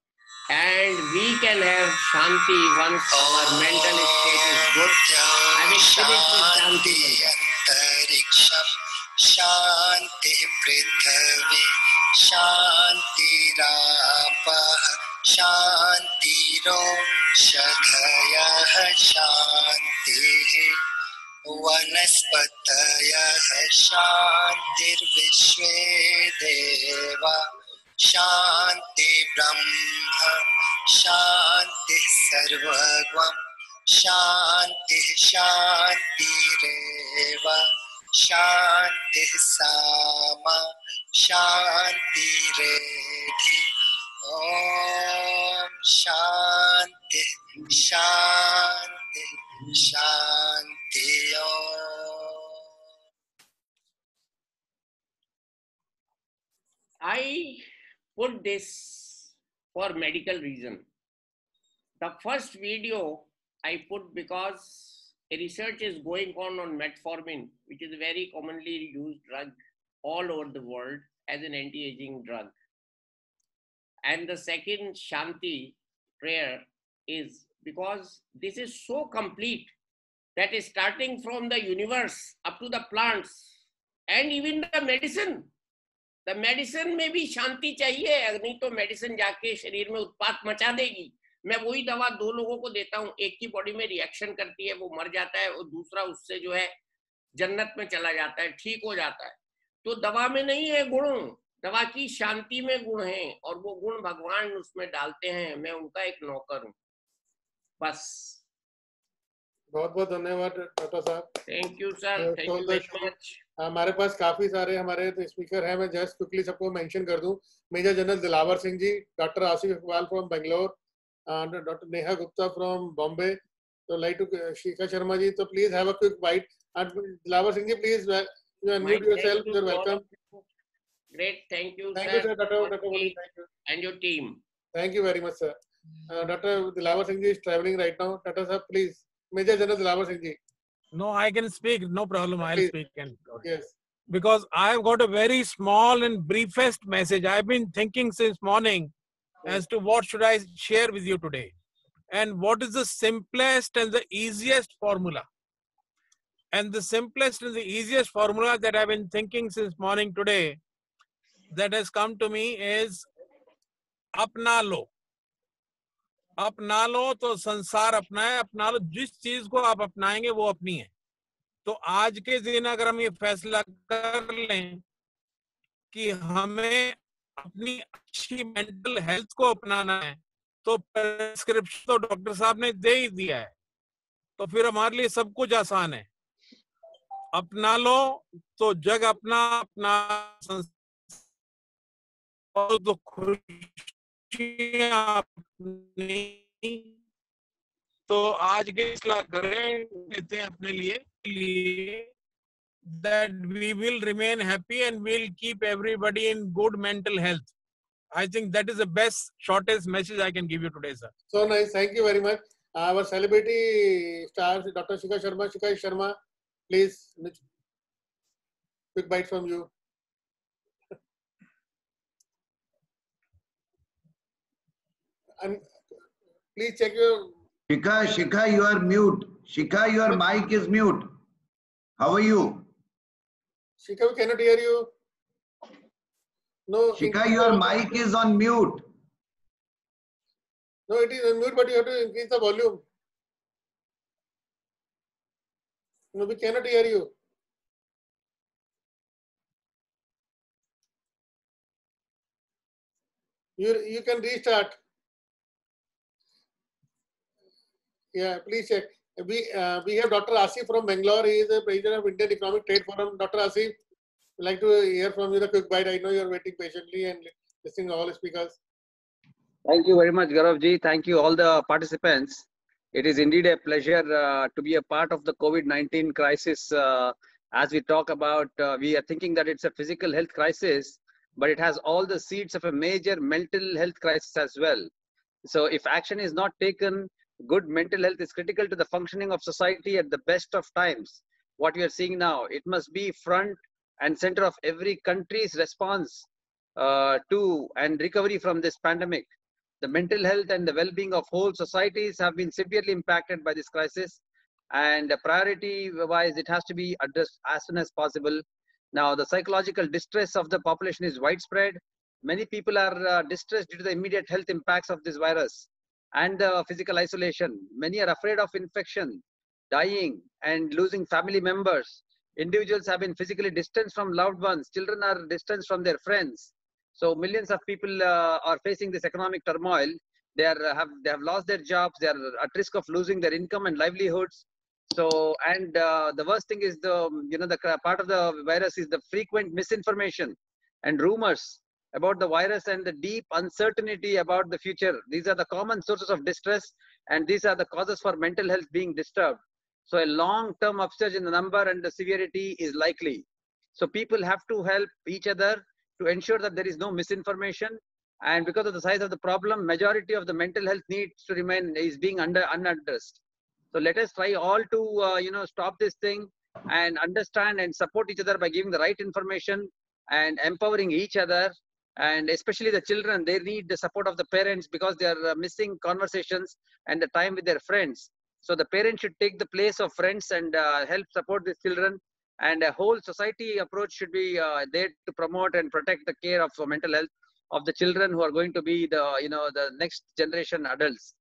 And we can have Shanti once our mental state is good. I will finish with Shanti. Shanti Prithvi, Shanti Rapah, Shanti Roshadhayah, Shanti Vanaspatayah, Shanti Vishwe Deva, Shanti Brahma, Shanti Sarvagam, Shanti Shanti Reva, Shanti Sama, Shanti Redhi, Om Shanti, Shanti, Shanti Om. I put this for medical reason. The first video I put because a research is going on metformin, which is a very commonly used drug all over the world as an anti-aging drug. And the second Shanti prayer is because this is so complete that is starting from the universe up to the plants and even the medicine. The medicine में भी शांति चाहिए, नहीं तो medicine जाके शरीर में उत्पात मचा देगी. मैं वही दवा दो लोगों को देता हूँ, एक की बॉडी में रिएक्शन करती है, वो मर जाता है, और दूसरा उससे जो है जन्नत में चला जाता है, ठीक हो जाता है. तो दवा में नहीं है गुण, दवा की शांति में गुण है, और वो गुण भगवान उसमें डालते हैं. मैं उनका एक नौकर हूँ. बस. बहुत बहुत धन्यवाद डॉक्टर साहब. Thank you sir. Thank you very much. हमारे पास काफी सारे हमारे स्पीकर हैं. मैं जस्ट क्विकली सबको मेंशन कर दूं. Major general Dilawar Singh ji, doctor Asif Iqbal from Bangalore, doctor Neha Gupta from Bombay, तो लाइक टू शिखा शर्मा जी, तो please have a quick bite. And Dilawar Singh ji, please you unmute yourself. You're welcome. Great, thank you. Thank you, sir. Dr. Thank you. And your team. Thank you very much, sir. Dr. Dilawar Singh ji is traveling right now. Dr. sir, please. Major General Dilawar Singh ji. No, I can speak. No problem. I'll Please. speak. And Yes. because I've got a very small and briefest message. I've been thinking since morning as to what should I share with you today, and what is the simplest and the easiest formula. And the simplest and the easiest formula that I've been thinking since morning today that has come to me is अपना लो. अपना लो तो संसार अपना है. अपना लो, जिस चीज को आप अपनाएंगे वो अपनी है. तो आज के दिन अगर हम ये फैसला कर लें कि हमें अपनी अच्छी मेंटल हेल्थ को अपनाना है, तो प्रेस्क्रिप्शन तो डॉक्टर साहब ने दे ही दिया है, तो फिर हमारे लिए सब कुछ आसान है. अपना लो तो जग अपना, अपना तो खुशियां अपनी. तो आज के फैसला करें लेते हैं अपने लिए that we will remain happy and we'll keep everybody in good mental health. I think that is the best, shortest message I can give you today, sir. So nice. Thank you very much. Our celebrity star, Dr. Shikha Sharma. Shikha Sharma, please, quick bite from you. And please check your... Shikha, you are mute. Shikha, your mic is mute. How are you? Shikha, we cannot hear you. No. Shikha, your mic is on mute. No, it is on mute, but you have to increase the volume. No, we cannot hear you. You can restart. Yeah, please check. We have Dr. Asif from Bangalore. He is the president of Indian Economic Trade Forum. Dr. Asif, I'd like to hear from you the quick bite. I know you are waiting patiently and listening to all the speakers. Thank you very much, Gauravji. Thank you all the participants. It is indeed a pleasure to be a part of the COVID-19 crisis as we talk about, we are thinking that it's a physical health crisis, but it has all the seeds of a major mental health crisis as well. So if action is not taken, good mental health is critical to the functioning of society at the best of times. What we are seeing now, it must be front and center of every country's response to and recovery from this pandemic. The mental health and the well-being of whole societies have been severely impacted by this crisis, and priority-wise, it has to be addressed as soon as possible. Now, the psychological distress of the population is widespread. Many people are distressed due to the immediate health impacts of this virus and the physical isolation. Many are afraid of infection, dying, and losing family members. Individuals have been physically distanced from loved ones. Children are distanced from their friends. So millions of people are facing this economic turmoil. They have lost their jobs. They are at risk of losing their income and livelihoods. So, and the worst thing is the part of the virus is the frequent misinformation and rumors about the virus and the deep uncertainty about the future. These are the common sources of distress, and these are the causes for mental health being disturbed. So a long-term upsurge in the number and the severity is likely. So people have to help each other to ensure that there is no misinformation. And because of the size of the problem, majority of the mental health needs to remain is being unaddressed. So let us try all to stop this thing and understand and support each other by giving the right information and empowering each other. And especially the children, they need the support of the parents because they are missing conversations and the time with their friends. So the parents should take the place of friends and help support these children. And a whole society approach should be there to promote and protect the care of mental health of the children who are going to be the next generation adults.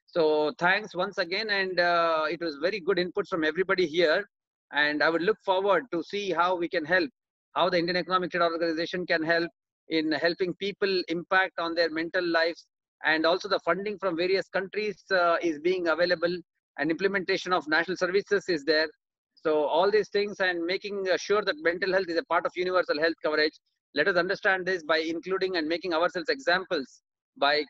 So thanks once again, and it was very good input from everybody here. And I would look forward to see how we can help, how the Indian Economic Trade Organization can help in helping people impact on their mental lives. And also the funding from various countries is being available, and implementation of national services is there. So all these things, and making sure that mental health is a part of universal health coverage. Let us understand this by including and making ourselves examples, by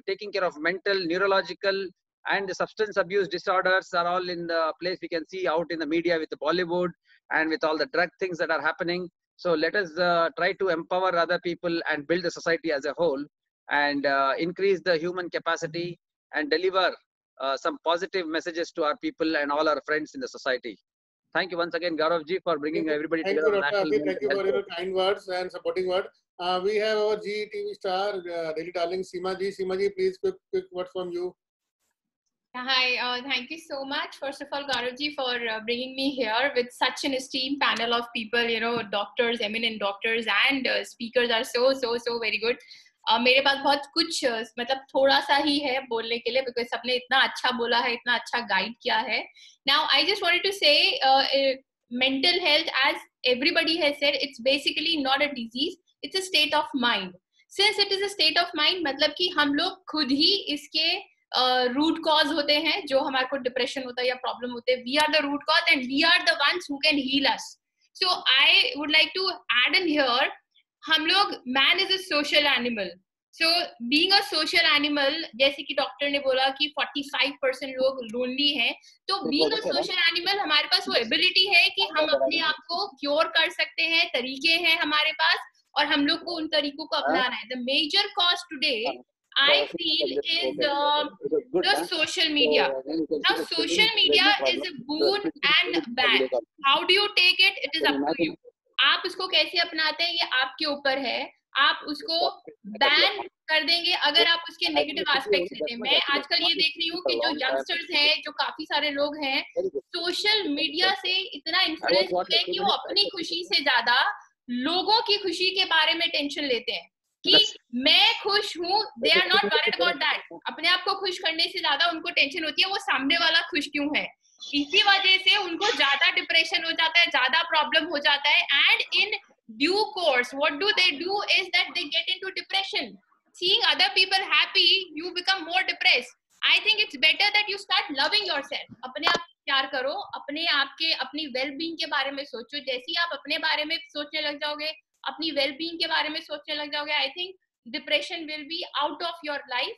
taking care of mental, neurological, and the substance abuse disorders are all in the place we can see out in the media with the Bollywood and with all the drug things that are happening. So let us try to empower other people and build the society as a whole, and increase the human capacity and deliver some positive messages to our people and all our friends in the society. Thank you once again, Gauravji, for bringing everybody together. Thank you for your kind words and supporting word. We have our GTV star, daily darling Seema ji. Seema ji, please quick word from you. Hi, thank you so much. First of all, Gauravji, for bringing me here with such an esteemed panel of people, doctors, eminent doctors, and speakers are so very good. मेरे पास बहुत कुछ मतलब थोड़ा सा ही है बोलने के लिए, because सबने इतना अच्छा बोला है, इतना अच्छा गाइड किया है. Now, I just wanted to say, mental health, as everybody has said, it's basically not a disease, it's a state of mind. Since it is a state of mind, मतलब कि हम लोग खुद ही इसके रूट कॉज होते हैं. जो हमारे को डिप्रेशन होता है या प्रॉब्लम होते हैं, we are the root cause and we are the ones who can heal us. So I would like to add in here, हम लोग, man is a social animal. So being a social animal, जैसे कि doctor ने बोला कि 45% लोग lonely हैं, तो बीइंग अ सोशल एनिमल हमारे पास वो एबिलिटी है कि हम अपने आप को क्योर कर सकते हैं, तरीके हैं हमारे पास, और हम लोग को उन तरीकों को अपनाना है. The major cause today I feel is the social media. Now, social media is a boon and bad. How do you take it? It is up to you. आप उसको कैसे अपनाते हैं ये आपके ऊपर है. आप उसको बैन कर देंगे अगर आप उसके नेगेटिव एस्पेक्ट्स लेते हैं. मैं आजकल ये देख रही हूँ कि जो यंगस्टर्स हैं, जो काफी सारे लोग हैं, सोशल मीडिया से इतना इन्फ्लुएंस हो गए कि वो अपनी खुशी से ज्यादा लोगों की खुशी के बारे में टेंशन लेते हैं कि मैं खुश हूँ. They are not worried about that. अपने आप को खुश करने से ज्यादा उनको टेंशन होती है वो सामने वाला खुश क्यों है. इसी वजह से उनको ज्यादा डिप्रेशन हो जाता है, ज्यादा प्रॉब्लम हो जाता है. And in due course what do they do is that they get into depression. Seeing other people happy, you become more depressed. I think it's better that you start loving yourself. अपने आप प्यार करो, अपने आप के अपनी wellbeing के बारे में सोचो. जैसे ही आप अपने बारे में सोचने लग जाओगे, अपनी वेलबींग के बारे में सोचने लग जाओगे, I think depression will be out of your life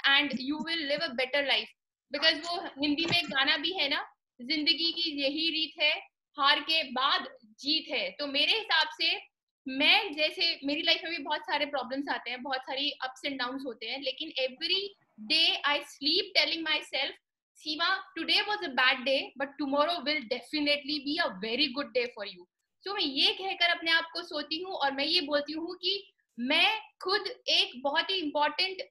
and you will live a better life. Because वो हिंदी में एक गाना भी है ना, जिंदगी की यही रीत है, हार के बाद जीत है। तो मेरे हिसाब से मैं, जैसे मेरी लाइफ में भी बहुत सारे प्रॉब्लम्स आते हैं, बहुत सारी अप्स एंड डाउन्स होते हैं, लेकिन every day I sleep telling my self, Seema, today was a bad day but tomorrow will definitely be a very good day for you. तो मैं ये कहकर अपने आप को सोती हूँ और मैं ये बोलती हूँ कि मैं खुद एक बहुत ही इम्पोर्टेंट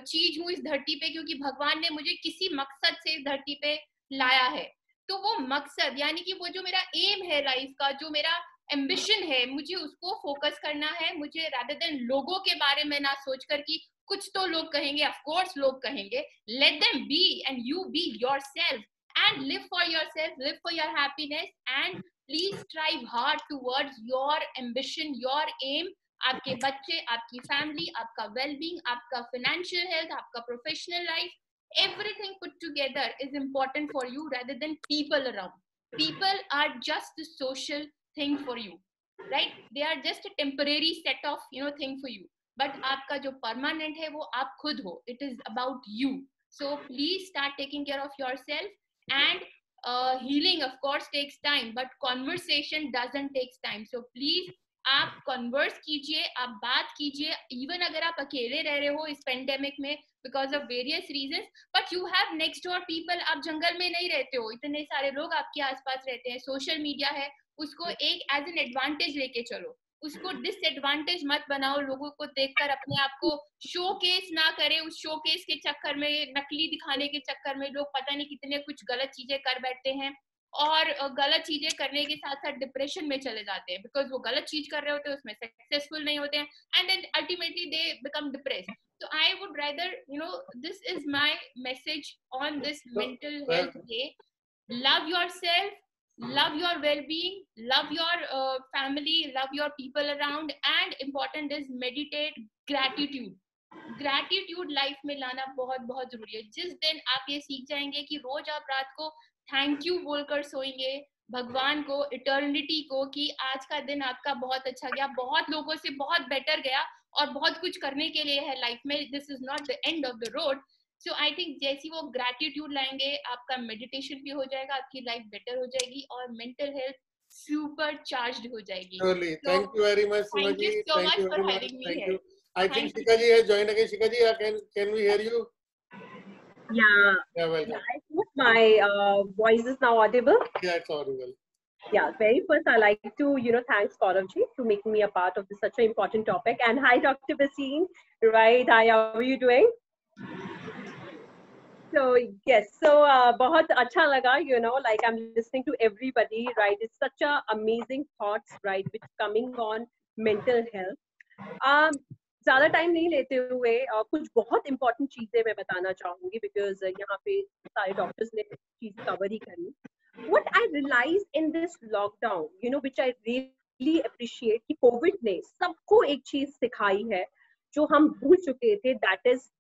चीज हूँ इस धरती पे, क्योंकि भगवान ने मुझे किसी मकसद से इस धरती पे लाया है। तो वो मकसद यानी कि वो जो मेरा एम है लाइफ का, जो मेरा एम्बिशन है, मुझे उसको फोकस करना है। मुझे रादर देन लोगों के बारे में ना सोचकर कि कुछ तो लोग कहेंगे, ऑफ कोर्स लोग कहेंगे, let them be and you be yourself and live for yourself, live for your happiness and please strive hard towards your ambition, your aim. आपके बच्चे, आपकी फैमिली, आपका वेलबींग, आपका फाइनेंशियल हेल्थ, आपका professional life, everything put together is important for you rather than people around. People are just the social thing for you, right? They are just a temporary set of thing for you, but आपका जो permanent है वो आप खुद हो. It is about you. So please start taking care of yourself, and healing of course takes time, but conversation doesn't take time. So please आप converse कीजिए, आप बात कीजिए, इवन अगर आप अकेले रह रहे हो इस पेंडेमिक में because of various reasons, but you have next door people. आप जंगल में नहीं रहते हो, इतने सारे लोग आपके आसपास रहते हैं। सोशल मीडिया है, उसको एक एज एन एडवांटेज लेके चलो, उसको डिसएडवांटेज मत बनाओ। लोगों को देखकर अपने आप को शोकेस ना करें, उस शोकेस के चक्कर में, नकली दिखाने के चक्कर में लोग पता नहीं कितने कुछ गलत चीजें कर बैठते हैं और गलत चीजें करने के साथ साथ डिप्रेशन में चले जाते हैं, बिकॉज वो गलत चीज कर रहे होते हैं, उसमें सक्सेसफुल नहीं होते हैं, and then ultimately they become depressed. So I would rather, this is my message on this mental health day. Love yourself, love your well-being, love your family, love your people around, and important is meditate, gratitude. Gratitude life में लाना बहुत बहुत जरूरी है। जिस दिन आप ये सीख जाएंगे कि रोज आप रात को थैंक यू बोलकर सोएंगे भगवान को, इटर्निटी को, कि आज का दिन आपका बहुत अच्छा गया, बहुत लोगों से बहुत बेटर गया और बहुत कुछ करने के लिए है लाइफ में, this is not the end of the road. So I think जैसी वो ग्रैटिट्यूड लाएंगे, आपका मेडिटेशन भी हो जाएगा, आपकी लाइफ बेटर हो जाएगी और मेंटल हेल्थ सुपर चार्ज्ड हो जाएगी। Thank you very much, Seema ji. Thank you so much for having me here. I think Shika ji has joined again. Shika ji, can we hear you? Yeah. Yeah, welcome. I hope my voice is now audible. Yeah, it's audible. Yeah, very first I like to, thanks Gaurav ji to making me a part of this such an important topic. And hi, Dr. Basim. Right, hi, how are you doing? So yes, so बहुत अच्छा लगा, like I'm listening to everybody, right? It's such a amazing thoughts, right, which coming on mental health. ज्यादा time नहीं लेते हुए कुछ बहुत important चीजें मैं बताना चाहूंगी, बिकॉज यहाँ पे सारे डॉक्टर्स ने चीज कवर ही करी। What I realized in this lockdown, which I really appreciate, कि कोविड ने सबको एक चीज सिखाई है जो हम भूल चुके थे, that is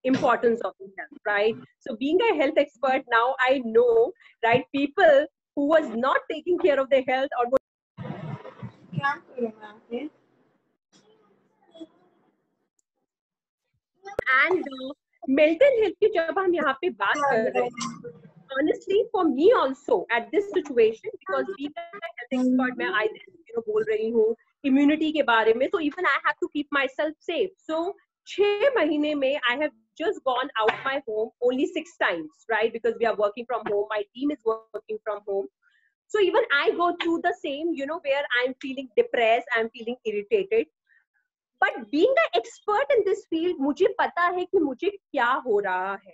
importance of health, right? So being a health expert now, I know, right, people who was not taking care of their health or and mental health की जब हम यहाँ पे बात कर रहे हैं, honestly for me also at this situation, because being a health expert मैं I बोल रही हूँ immunity के बारे में, so even I have to keep myself safe. So 6 महीने में I have just gone out my home only 6 times, right? Because we are working from home, my team is working from home. So even I go through the same, where I'm feeling depressed, I'm feeling irritated. But being an expert in this field, मुझे पता है कि मुझे क्या हो रहा है।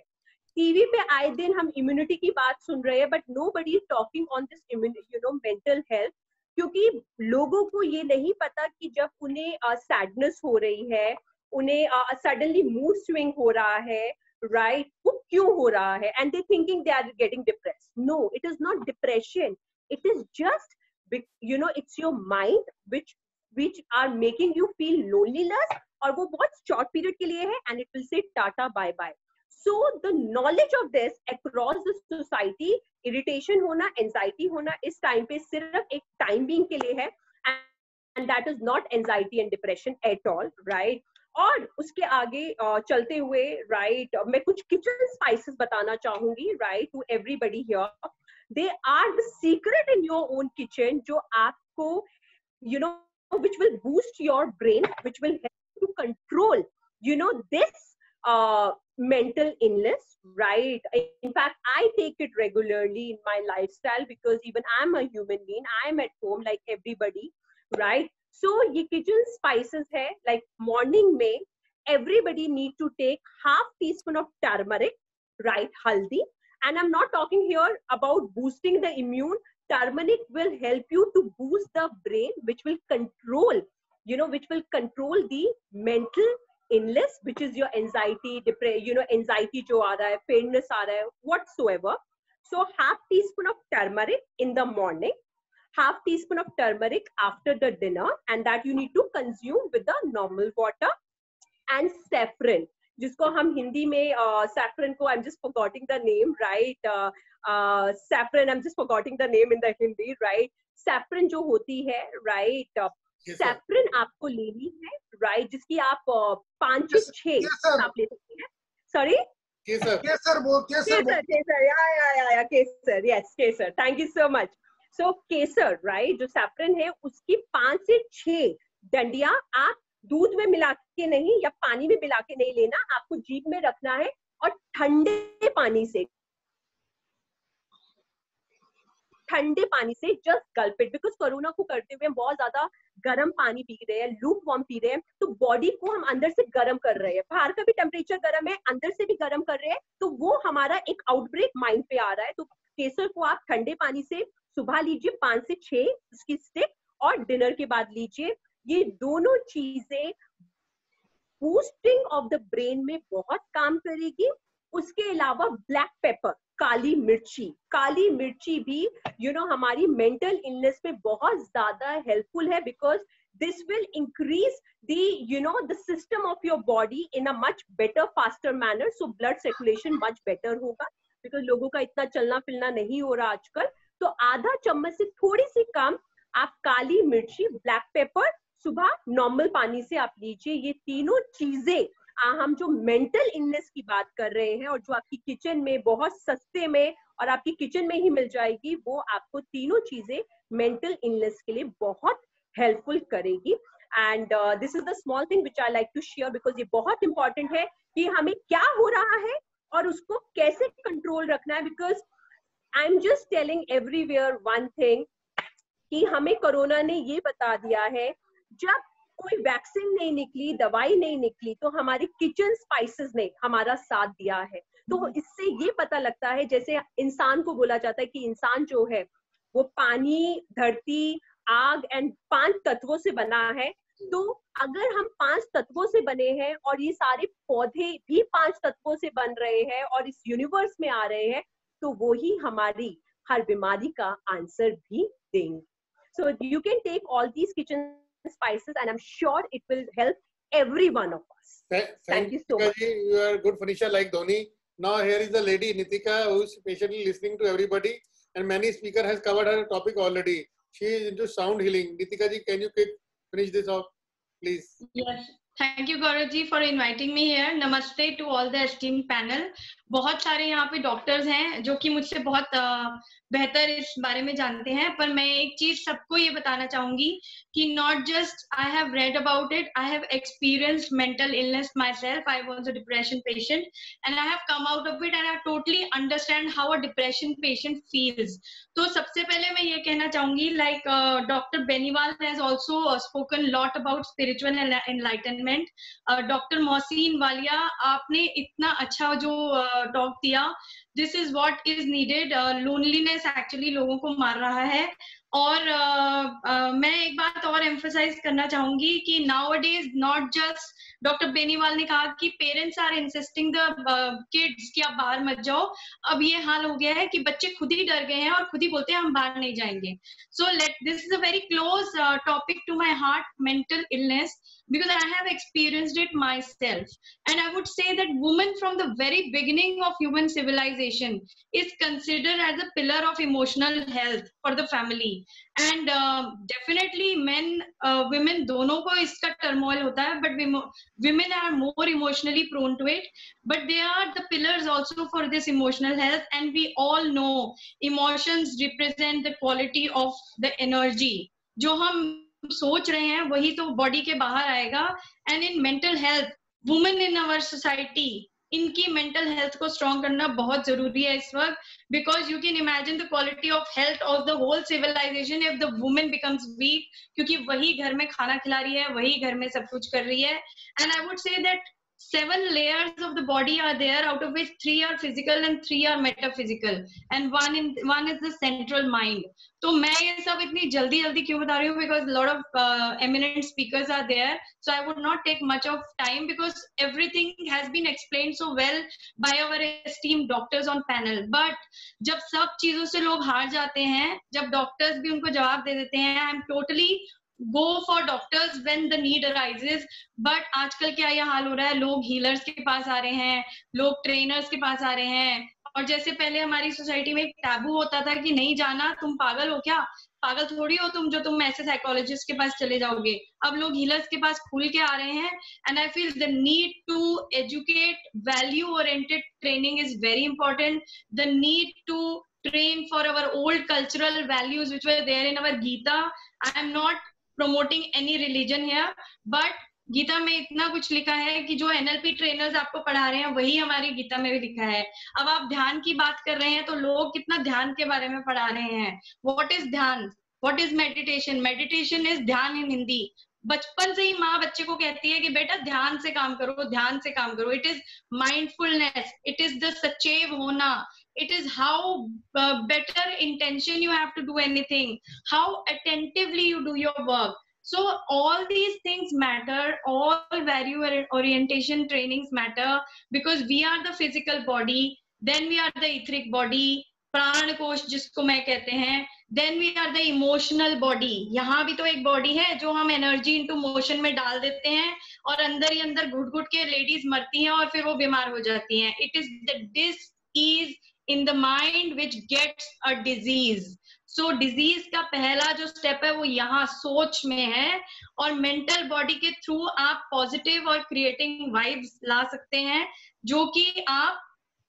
TV पे आए दिन हम इम्यूनिटी की बात सुन रहे हैं, but nobody is talking on this mental health, क्योंकि लोगों को ये नहीं पता कि जब उन्हें सैडनेस हो रही है, उन्हें सडनली मूड स्विंग हो रहा है, right? वो क्यों हो रहा है? And they thinking they are getting depressed. No, it is not depression. It is just, it's your mind which are making you feel loneliness, और वो बहुत short period के लिए है, and it will say tata bye bye. So the knowledge of this across the society, irritation होना, anxiety होना इस time पे सिर्फ एक time being के लिए है, and that is not anxiety and depression at all, right? और उसके आगे चलते हुए, right, मैं कुछ kitchen spices बताना चाहूंगी, right, to everybody here. they are the secret in your own kitchen जो आपको which will boost your brain, which will help you control this mental illness, right? In fact, I take it regularly in my lifestyle because even I'm a human being, I'm at home like everybody, right? So ये kitchen spices है, like morning में everybody need to take half teaspoon of turmeric, right? Haldi. And I'm not talking here about boosting the immune. Turmeric will help you to boost the brain, which will control, which will control the mental illness, which is your anxiety, anxiety जो आ रहा है, faintness आ रहा है, whatsoever. So half teaspoon of turmeric in the morning, half teaspoon of turmeric after the dinner, and that you need to consume with the normal water. And saffron, जिसको हम हिंदी में saffron को, I'm just forgetting the name, right? Saffron, I'm just forgetting the name in the Hindi, right? Saffron जो होती है, right? Saffron आपको लेनी है, right? जिसकी आप 5 से 6 आप ले सकते हैं. Sorry? Kesar. Yeah, Kesar. Yes, Kesar. Thank you so much. So Kesar, right? जो saffron है, उसकी 5 से 6 डंडियां आप दूध में मिला के नहीं या पानी में मिला के नहीं लेना, आपको जीभ में रखना है और ठंडे पानी से just Gulp it. Because corona को करते हुए हम बहुत ज्यादा गर्म पानी पी रहे हैं, लूप वार्म पी रहे हैं, तो बॉडी को हम अंदर से गर्म कर रहे हैं. बाहर का भी टेम्परेचर गर्म है, अंदर से भी गर्म कर रहे हैं, तो वो हमारा एक आउटब्रेक माइंड पे आ रहा है. तो केसर को आप ठंडे पानी से सुबह लीजिए 5 से 6 उसकी स्टिक, और डिनर के बाद लीजिए. ये दोनों चीजें बूस्टिंग ऑफ द ब्रेन में बहुत काम करेगी. उसके अलावा ब्लैक पेपर, काली मिर्ची भी हमारी मेंटल इलनेस में बहुत ज्यादा हेल्पफुल है, because this will increase the system of your body in a much better faster manner. So blood circulation much better होगा, बिकॉज लोगों का इतना चलना फिरना नहीं हो रहा आजकल. तो आधा चम्मच से थोड़ी सी कम आप काली मिर्ची, ब्लैक पेपर सुबह नॉर्मल पानी से आप लीजिए. ये तीनों चीजें हम जो मेंटल इलनेस की बात कर रहे हैं और जो आपकी किचन में बहुत सस्ते में और आपकी किचन में ही मिल जाएगी, वो आपको तीनों चीजें मेंटल इलनेस के लिए बहुत हेल्पफुल करेगी. And this is the small thing which I like to share, because ये बहुत इंपॉर्टेंट है कि हमें क्या हो रहा है और उसको कैसे कंट्रोल रखना है. Because I am just telling everywhere one thing कि हमें कोरोना ने ये बता दिया है, जब कोई वैक्सीन नहीं निकली, दवाई नहीं निकली, तो हमारे किचन स्पाइसेस ने हमारा साथ दिया है. तो इससे ये पता लगता है, जैसे इंसान को बोला जाता है कि इंसान जो है वो पानी, धरती, आग एंड 5 तत्वों से बना है. तो अगर हम 5 तत्वों से बने हैं और ये सारे पौधे भी 5 तत्वों से बन रहे हैं और इस यूनिवर्स में आ रहे हैं, तो वो ही हमारी हर बीमारी का आंसर भी देंगे. So you can take all these kitchen spices and I'm sure it will help every one of us. Thank you so much. You are a good finisher like Dhoni. Now here is the lady Nitika who is patiently listening to everybody, and many speaker has covered her topic already. She is into sound healing. Nitika ji, can you finish this off, please? Yes. Thank you Gaurav ji for inviting me here. Namaste to all the esteemed panel. बहुत सारे यहाँ पे doctors हैं जो कि मुझसे बहुत बेहतर इस बारे में जानते हैं, पर मैं एक चीज सबको ये बताना चाहूंगी कि not just I have read about it, I have experienced mental illness my self. I was a depression patient and I have come out of it and I totally understand how a depression patient feels. तो सबसे पहले मैं ये कहना चाहूंगी, like doctor Beniwal has also spoken lot about spiritual enlightenment. Doctor Mohsin Walia, आपने इतना अच्छा जो टॉक दिया. This is what is needed. Loneliness actually लोगों को मार रहा है. और मैं एक बात और एम्फसाइज करना चाहूंगी कि nowadays not just, doctor Beniwal ने कहा कि parents are insisting the kids कि आप बाहर मत जाओ. अब ये हाल हो गया है कि बच्चे खुद ही डर गए हैं और खुद ही बोलते हैं हम बाहर नहीं जाएंगे. So this is a very close topic to my heart, mental illness, because I have experienced it myself. And I would say that women from the very beginning of human civilization is considered as a pillar of emotional health for the family. And definitely main women दोनों को इसका turmoil होता है, but women are more emotionally prone to it, but they are the pillars also for this emotional health, and we all know emotions represent the quality of the energy. जो हम सोच रहे हैं वही तो बॉडी के बाहर आएगा. And in mental health, women in our society, इनकी मेंटल हेल्थ को स्ट्रॉन्ग करना बहुत जरूरी है इस वक्त, because you can imagine the quality of health of the whole civilisation if the women becomes weak, क्योंकि वही घर में खाना खिला रही है, वही घर में सब कुछ कर रही है. And I would say that 7 layers of the body are there, out of which 3 are physical and 3 are metaphysical, and one is the central mind. तो मैं ये सब इतनी जल्दी क्यों बता रही हूँ, because lot of eminent speakers are there, so I would not take much of time because everything has been explained so well by our esteemed doctors on panel. But जब सब चीजों से लोग हार जाते हैं, जब डॉक्टर्स भी उनको जवाब दे देते हैं, I am totally go for doctors when the need arises. But आजकल क्या ये हाल हो रहा है, लोग हीलर्स के पास आ रहे हैं, लोग ट्रेनर्स के पास आ रहे हैं. और जैसे पहले हमारी सोसाइटी में एक टैबू होता था कि नहीं जाना, तुम पागल हो क्या, पागल थोड़ी हो तुम जो तुम ऐसे साइकोलॉजिस्ट के पास चले जाओगे. अब लोग हीलर्स के पास खुल के आ रहे हैं. And I feel the need to educate, value oriented training is very important. The need to train for our old cultural values which were there in our Gita. I am not promoting any religion here, but Gita में इतना कुछ लिखा है कि जो NLP trainers आपको पढ़ा रहे हैं वही हमारी गीता में भी लिखा है. अब आप ध्यान की बात कर रहे हैं तो लोग कितना ध्यान के बारे में पढ़ा रहे हैं. व्हाट इज ध्यान, what is meditation? Meditation is ध्यान इन हिंदी. बचपन से ही माँ बच्चे को कहती है कि बेटा ध्यान से काम करो, ध्यान से काम करो. It is mindfulness, it is the सचेव होना. It is how better intention you have to do anything, how attentively you do your work. So all these things matter, all value orientation trainings matter, because we are the physical body, then we are the etheric body, प्राण कोश जिसको मैं कहते हैं, then we are the emotional body. यहाँ भी तो एक बॉडी है जो हम एनर्जी इनटू मोशन में डाल देते हैं और अंदर ही अंदर घुट घुट के लेडीज मरती हैं और फिर वो बीमार हो जाती हैं. It is the dis-ease in the mind which gets a disease. So disease का पहला जो स्टेप है वो यहाँ सोच में है, और मेंटल बॉडी के थ्रू आप पॉजिटिव और क्रिएटिंग वाइब्स ला सकते हैं, जो कि आप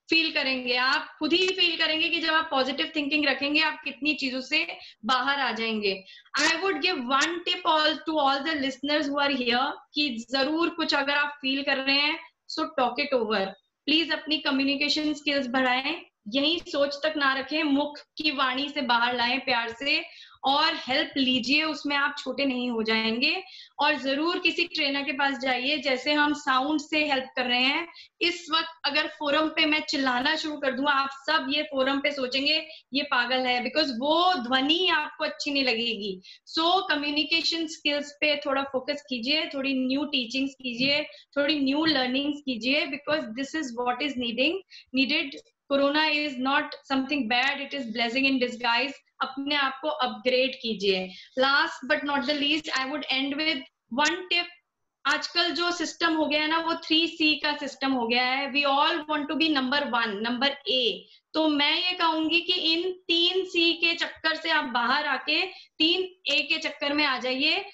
फील करेंगे, आप खुद ही फील करेंगे कि जब आप पॉजिटिव थिंकिंग रखेंगे आप कितनी चीजों से बाहर आ जाएंगे. I would give one tip all to all the listeners who are here कि जरूर कुछ अगर आप फील कर रहे हैं so talk it over. Please अपनी कम्युनिकेशन स्किल्स बढ़ाएं, यही सोच तक ना रखें, मुख की वाणी से बाहर लाएं प्यार से, और हेल्प लीजिए, उसमें आप छोटे नहीं हो जाएंगे. और जरूर किसी ट्रेनर के पास जाइए, जैसे हम साउंड से हेल्प कर रहे हैं. इस वक्त अगर फोरम पे मैं चिल्लाना शुरू कर दूं, आप सब ये फोरम पे सोचेंगे ये पागल है, बिकॉज वो ध्वनि आपको अच्छी नहीं लगेगी. सो कम्युनिकेशन स्किल्स पे थोड़ा फोकस कीजिए, थोड़ी न्यू टीचिंग्स कीजिए, थोड़ी न्यू लर्निंग्स कीजिए, because this is what is needed. Corona is not something bad, it is blessing in disguise. अपने आप को अपग्रेड कीजिए. Last but not the least, I would and with one tip. आजकल जो system हो गया है ना, वो 3C का सिस्टम हो गया है. We all want to be number 1, number A. तो मैं ये कहूंगी कि इन 3C के चक्कर से आप बाहर आके 3A के चक्कर में आ जाइए.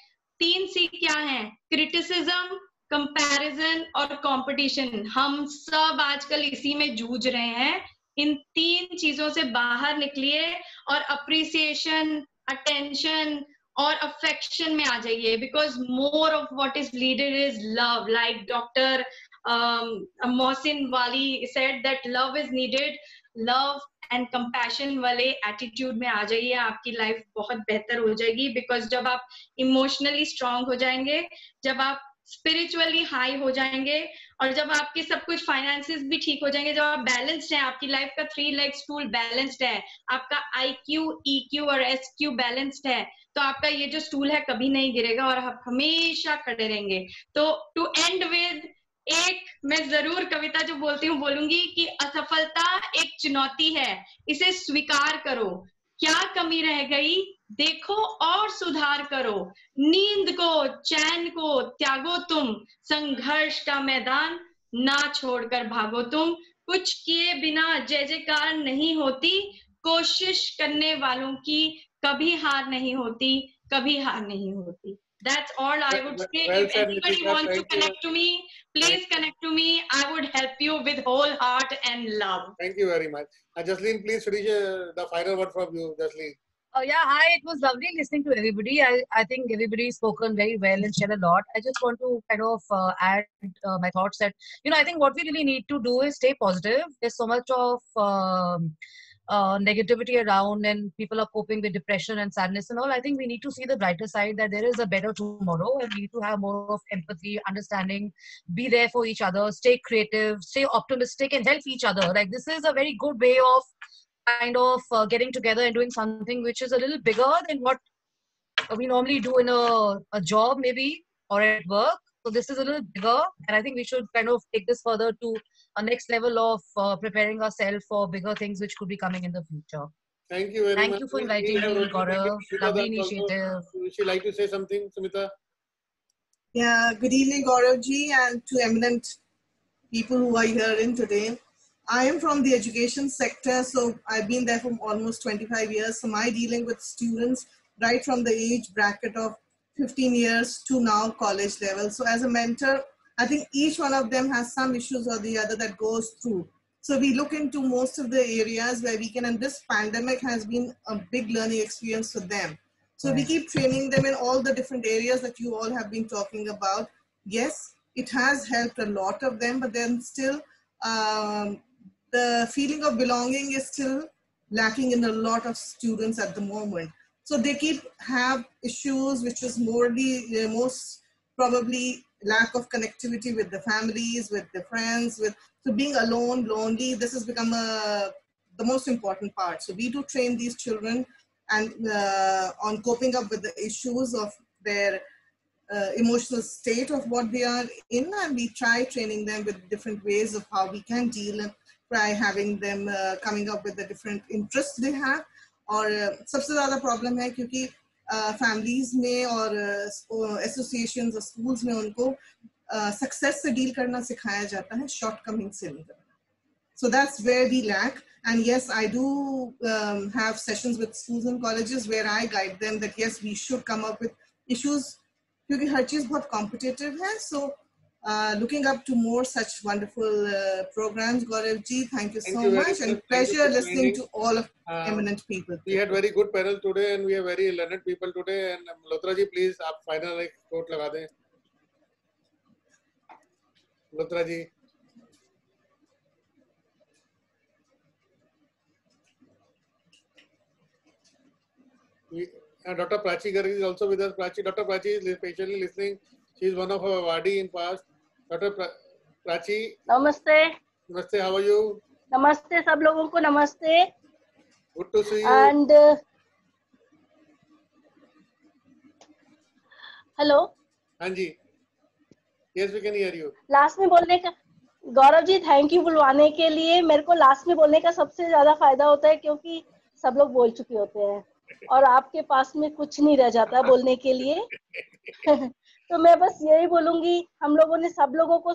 3C क्या है? क्रिटिसिज्म, कंपैरिजन और कंपटीशन. हम सब आजकल इसी में जूझ रहे हैं. इन 3 चीजों से बाहर निकलिए और अप्रिसिएशन, अटेंशन और अफेक्शन में आ जाइए, because more of what is needed is love. Like doctor Mohsin वाली said that love is needed. Love and compassion वाले एटीट्यूड में आ जाइए, आपकी लाइफ बहुत बेहतर हो जाएगी. बिकॉज जब आप इमोशनली स्ट्रांग हो जाएंगे, जब आप स्पिरिचुअली हाई हो जाएंगे, और जब आपके सब कुछ फाइनेंसेस भी ठीक हो जाएंगे, जब आप बैलेंस्ड हैं, आपकी लाइफ का 3 लेग स्टूल बैलेंस्ड है, आपका IQ, EQ और SQ बैलेंस्ड है, तो आपका ये जो स्टूल है कभी नहीं गिरेगा और आप हमेशा खड़े रहेंगे. तो टू एंड विद, एक मैं जरूर कविता जो बोलती हूँ बोलूंगी कि असफलता एक चुनौती है, इसे स्वीकार करो. क्या कमी रह गई देखो और सुधार करो. नींद को, चैन को त्यागो तुम, संघर्ष का मैदान ना छोड़कर भागो तुम. कुछ किए बिना जय जयकार नहीं होती, कोशिश करने वालों की कभी हार नहीं होती, कभी हार नहीं होती. That's all I would say. Well If said, anybody Nikita. wants to Thank you. connect to me, please connect to me. I would help you with whole heart and love. Thank you very much. Jasleen, please finish the final word from you, Jasleen. Yeah, hi. It was lovely listening to everybody. I think everybody's spoken very well and shared a lot. I just want to kind of add my thoughts that, I think what we really need to do is stay positive. There's so much of negativity around and people are coping with depression and sadness and all. I think we need to see the brighter side, that there is a better tomorrow, and we need to have more of empathy, understanding, be there for each other, stay creative, stay optimistic, and help each other. Like, this is a very good way of kind of getting together and doing something which is a little bigger than what we normally do in a job maybe or at work. So this is a little bigger, and I think we should kind of take this further to a next level of preparing ourselves for bigger things which could be coming in the future. Thank you very much. Thank you for inviting me, Gaurav. Lovely initiative. Would you like to say something, Sumita? Yeah, good evening, Gaurav ji, and to eminent people who are here in today. I am from the education sector, so I've been there for almost 25 years. So my dealing with students right from the age bracket of 15 years to now college level. So as a mentor, I think each one of them has some issues or the other that goes through. So we look into most of the areas where we can, and this pandemic has been a big learning experience for them. So we keep training them in all the different areas that you all have been talking about. Yes, it has helped a lot of them, but then still, the feeling of belonging is still lacking in a lot of students at the moment. So they have issues, which is most probably lack of connectivity with the families, with the friends, so being alone, lonely. This has become the most important part. So we do train these children and on coping up with the issues of their emotional state of what they are in, and we try training them with different ways of how we can deal and by having them coming up with the different interests they have. और सबसे ज़्यादा problem है क्योंकि families में और associations और schools में उनको सक्सेस से डील करना सिखाया जाता है, शॉर्टकमिंग से नहीं करना. So that's where we lack. And yes, I do have sessions with schools and colleges where I guide them that yes, we should come up with issues क्योंकि हर चीज़ बहुत competitive है. So looking up to more such wonderful programs. Gaurav ji, thank you so much, and pleasure listening to all of eminent people. We had very good panel today, and we have very learned people today. And Malhotra ji, please, आप final एक quote लगा दें. Malhotra ji. Dr. Prachi Garg is also with us. Dr. Prachi is patiently listening. She is one of our awardee in past. Dr. Prachi. Namaste. Namaste. How are you? Namaste. सब लोगों को नमस्ते. Good to see you. And hello. हाँ जी. Yes, we can hear you. Last में बोलने का Gaurav ji, thank you बुलवाने के लिए. मेरे को लास्ट में बोलने का सबसे ज्यादा फायदा होता है क्योंकि सब लोग बोल चुके होते हैं और आपके पास में कुछ नहीं रह जाता है बोलने के लिए. तो मैं बस यही बोलूंगी, हम लोगों ने सब लोगों को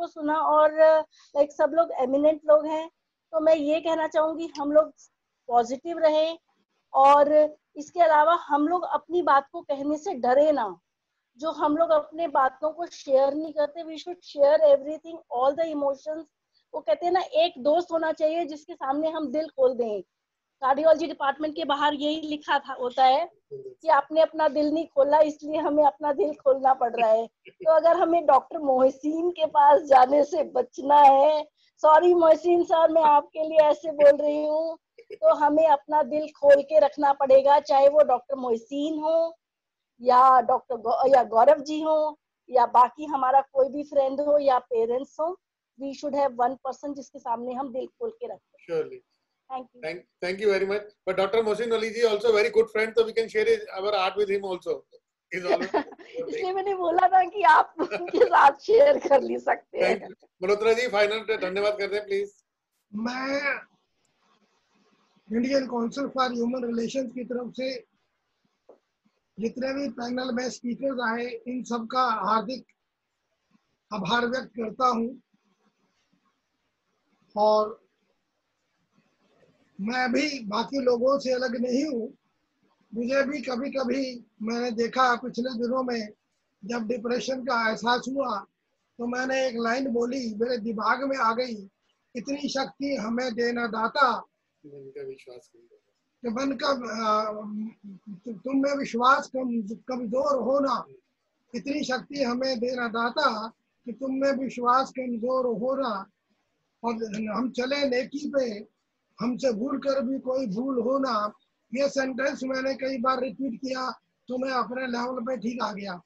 सुना और लाइक सब लोग एमिनेंट लोग हैं. तो मैं ये कहना चाहूंगी हम लोग पॉजिटिव रहें और इसके अलावा हम लोग अपनी बात को कहने से डरे ना. जो हम लोग अपने बातों को शेयर नहीं करते, we should share everything, all the emotions. वो कहते हैं ना, एक दोस्त होना चाहिए जिसके सामने हम दिल खोल दें. कार्डियोलॉजी डिपार्टमेंट के बाहर यही लिखा होता है कि आपने अपना दिल नहीं खोला इसलिए हमें अपना दिल खोलना पड़ रहा है. तो अगर हमें डॉक्टर मोहसिन के पास जाने से बचना है, सॉरी मोहसिन सर मैं आपके लिए ऐसे बोल रही हूँ, तो हमें अपना दिल खोल के रखना पड़ेगा, चाहे वो डॉक्टर मोहसिन हो या या गौरव जी हो या बाकी हमारा कोई भी फ्रेंड हो या पेरेंट्स हो. We should have one person जिसके सामने हम दिल खोल के रखें. Surely. Thank you. Thank you very much. But Dr. Mohsin Wali ji also a very good friend, so we can share our art with him also. इसलिए मैंने बोला था कि आप उनके साथ शेयर कर ली सकते हैं. मल्होत्रा जी, फाइनल धन्यवाद करते हैं प्लीज. मैं Indian council for human relations की तरफ से जितने भी पैनल में स्पीकर्स आए, इन सबका हार्दिक आभार व्यक्त करता हूं. और मैं भी बाकी लोगों से अलग नहीं हूं. मुझे भी कभी कभी मैंने देखा पिछले दिनों में जब डिप्रेशन का एहसास हुआ तो मैंने एक लाइन बोली, मेरे दिमाग में आ गई, इतनी शक्ति हमें देना दाता कि मन का तुम में विश्वास कमजोर होना, इतनी शक्ति हमें देना दाता कि तुम में विश्वास कमजोर होना, और हम चले नेकी पे, हमसे भूल कर भी कोई भूल होना। ये सेंटेंस मैंने कई बार रिपीट किया तो मैं अपने लेवल पे ठीक आ गया।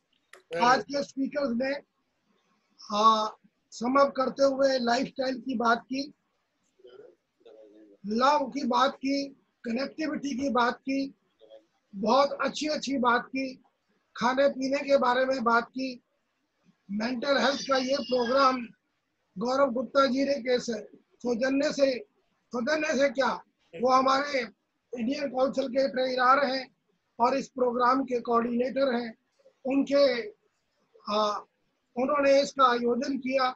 आज के स्पीकर्स ने सम अप करते हुए लाइफस्टाइल की बात की, लव की बात की, कनेक्टिविटी की बात की, बहुत अच्छी अच्छी बात की, खाने पीने के बारे में बात की। मेंटल हेल्थ का ये प्रोग्राम गौरव गुप्ता जी ने कैसे सौजन्य से क्या, वो हमारे इंडियन काउंसिल के ट्रेजरर हैं और इस प्रोग्राम के कोऑर्डिनेटर हैं। उन्होंने इसका आयोजन किया,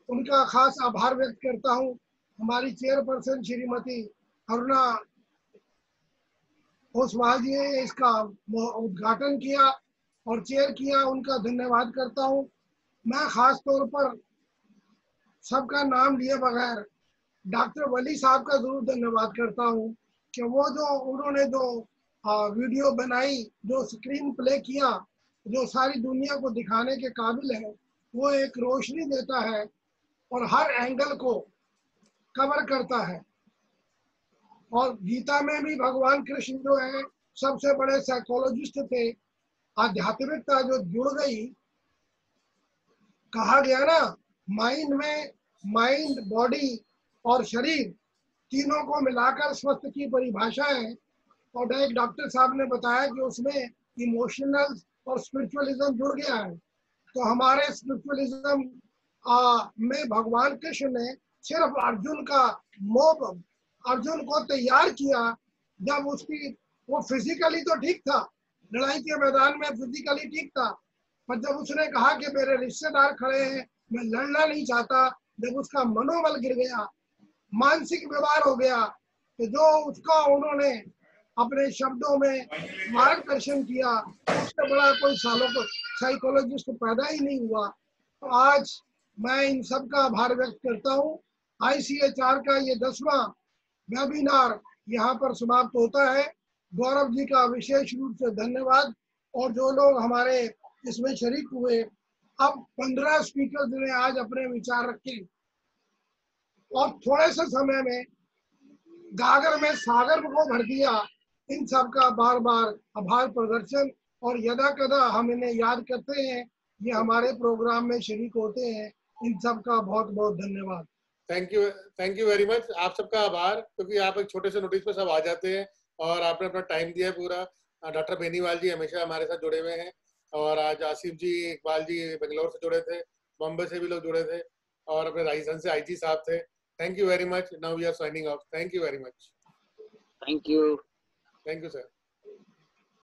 उनका खास आभार व्यक्त करता हूँ। हमारी चेयरपर्सन श्रीमती अरुणा ओसवाल जी ने इसका उद्घाटन किया और चेयर किया, उनका धन्यवाद करता हूँ। मैं खास तौर पर सबका नाम लिए बगैर डॉक्टर वली साहब का जरूर धन्यवाद करता हूँ कि उन्होंने जो वीडियो बनाई, जो स्क्रीन प्ले किया, जो सारी दुनिया को दिखाने के काबिल है, वो एक रोशनी देता है और हर एंगल को कवर करता है। और गीता में भी भगवान कृष्ण जो है सबसे बड़े साइकोलॉजिस्ट थे। आध्यात्मिकता जो जुड़ गई, कहा गया ना, माइंड बॉडी और शरीर तीनों को मिलाकर स्वस्थ की परिभाषा है। और एक डॉक्टर साहब ने बताया कि उसमें इमोशनल और स्पिरिचुअलिज्म जुड़ गया है। तो हमारे स्पिरिचुअलिज्म में भगवान कृष्ण ने सिर्फ अर्जुन को तैयार किया जब वो फिजिकली तो ठीक था, लड़ाई के मैदान में फिजिकली ठीक था, पर जब उसने कहा कि मेरे रिश्तेदार खड़े हैं, मैं लड़ना नहीं चाहता, जब उसका मनोबल गिर गया, मानसिक व्यवहार हो गया, तो जो उसका उन्होंने अपने शब्दों में मार्गदर्शन किया, उससे बड़ा कोई साइकोलॉजिस्ट पैदा ही नहीं हुआ। तो आज मैं इन सब का आभार व्यक्त करता हूँ। ICHR का ये 10वां वेबिनार यहाँ पर समाप्त होता है। गौरव जी का विशेष रूप से धन्यवाद, और जो लोग हमारे इसमें शरीक हुए। अब 15 स्पीकर्स ने आज अपने विचार रखे और थोड़े से समय में गागर में सागर को भर दिया। इन सब का बार बार आभार प्रदर्शन, और यदा कदा हम इन्हें याद करते हैं, ये हमारे प्रोग्राम में शरीक होते हैं। इन सब का बहुत बहुत धन्यवाद। Thank you very much. आप सबका आभार, क्योंकि आप एक छोटे से नोटिस पे सब आ जाते हैं और आपने अपना टाइम दिया पूरा। डॉक्टर बेनीवाल जी हमेशा हमारे साथ जुड़े हुए हैं, और आज आसिफ जी, इकबाल जी बेंगलोर से जुड़े थे, बॉम्बे से भी लोग जुड़े थे, और अपने राजस्थान से IG साहब थे। Thank you very much. Now we are signing off. Thank you very much. Thank you sir.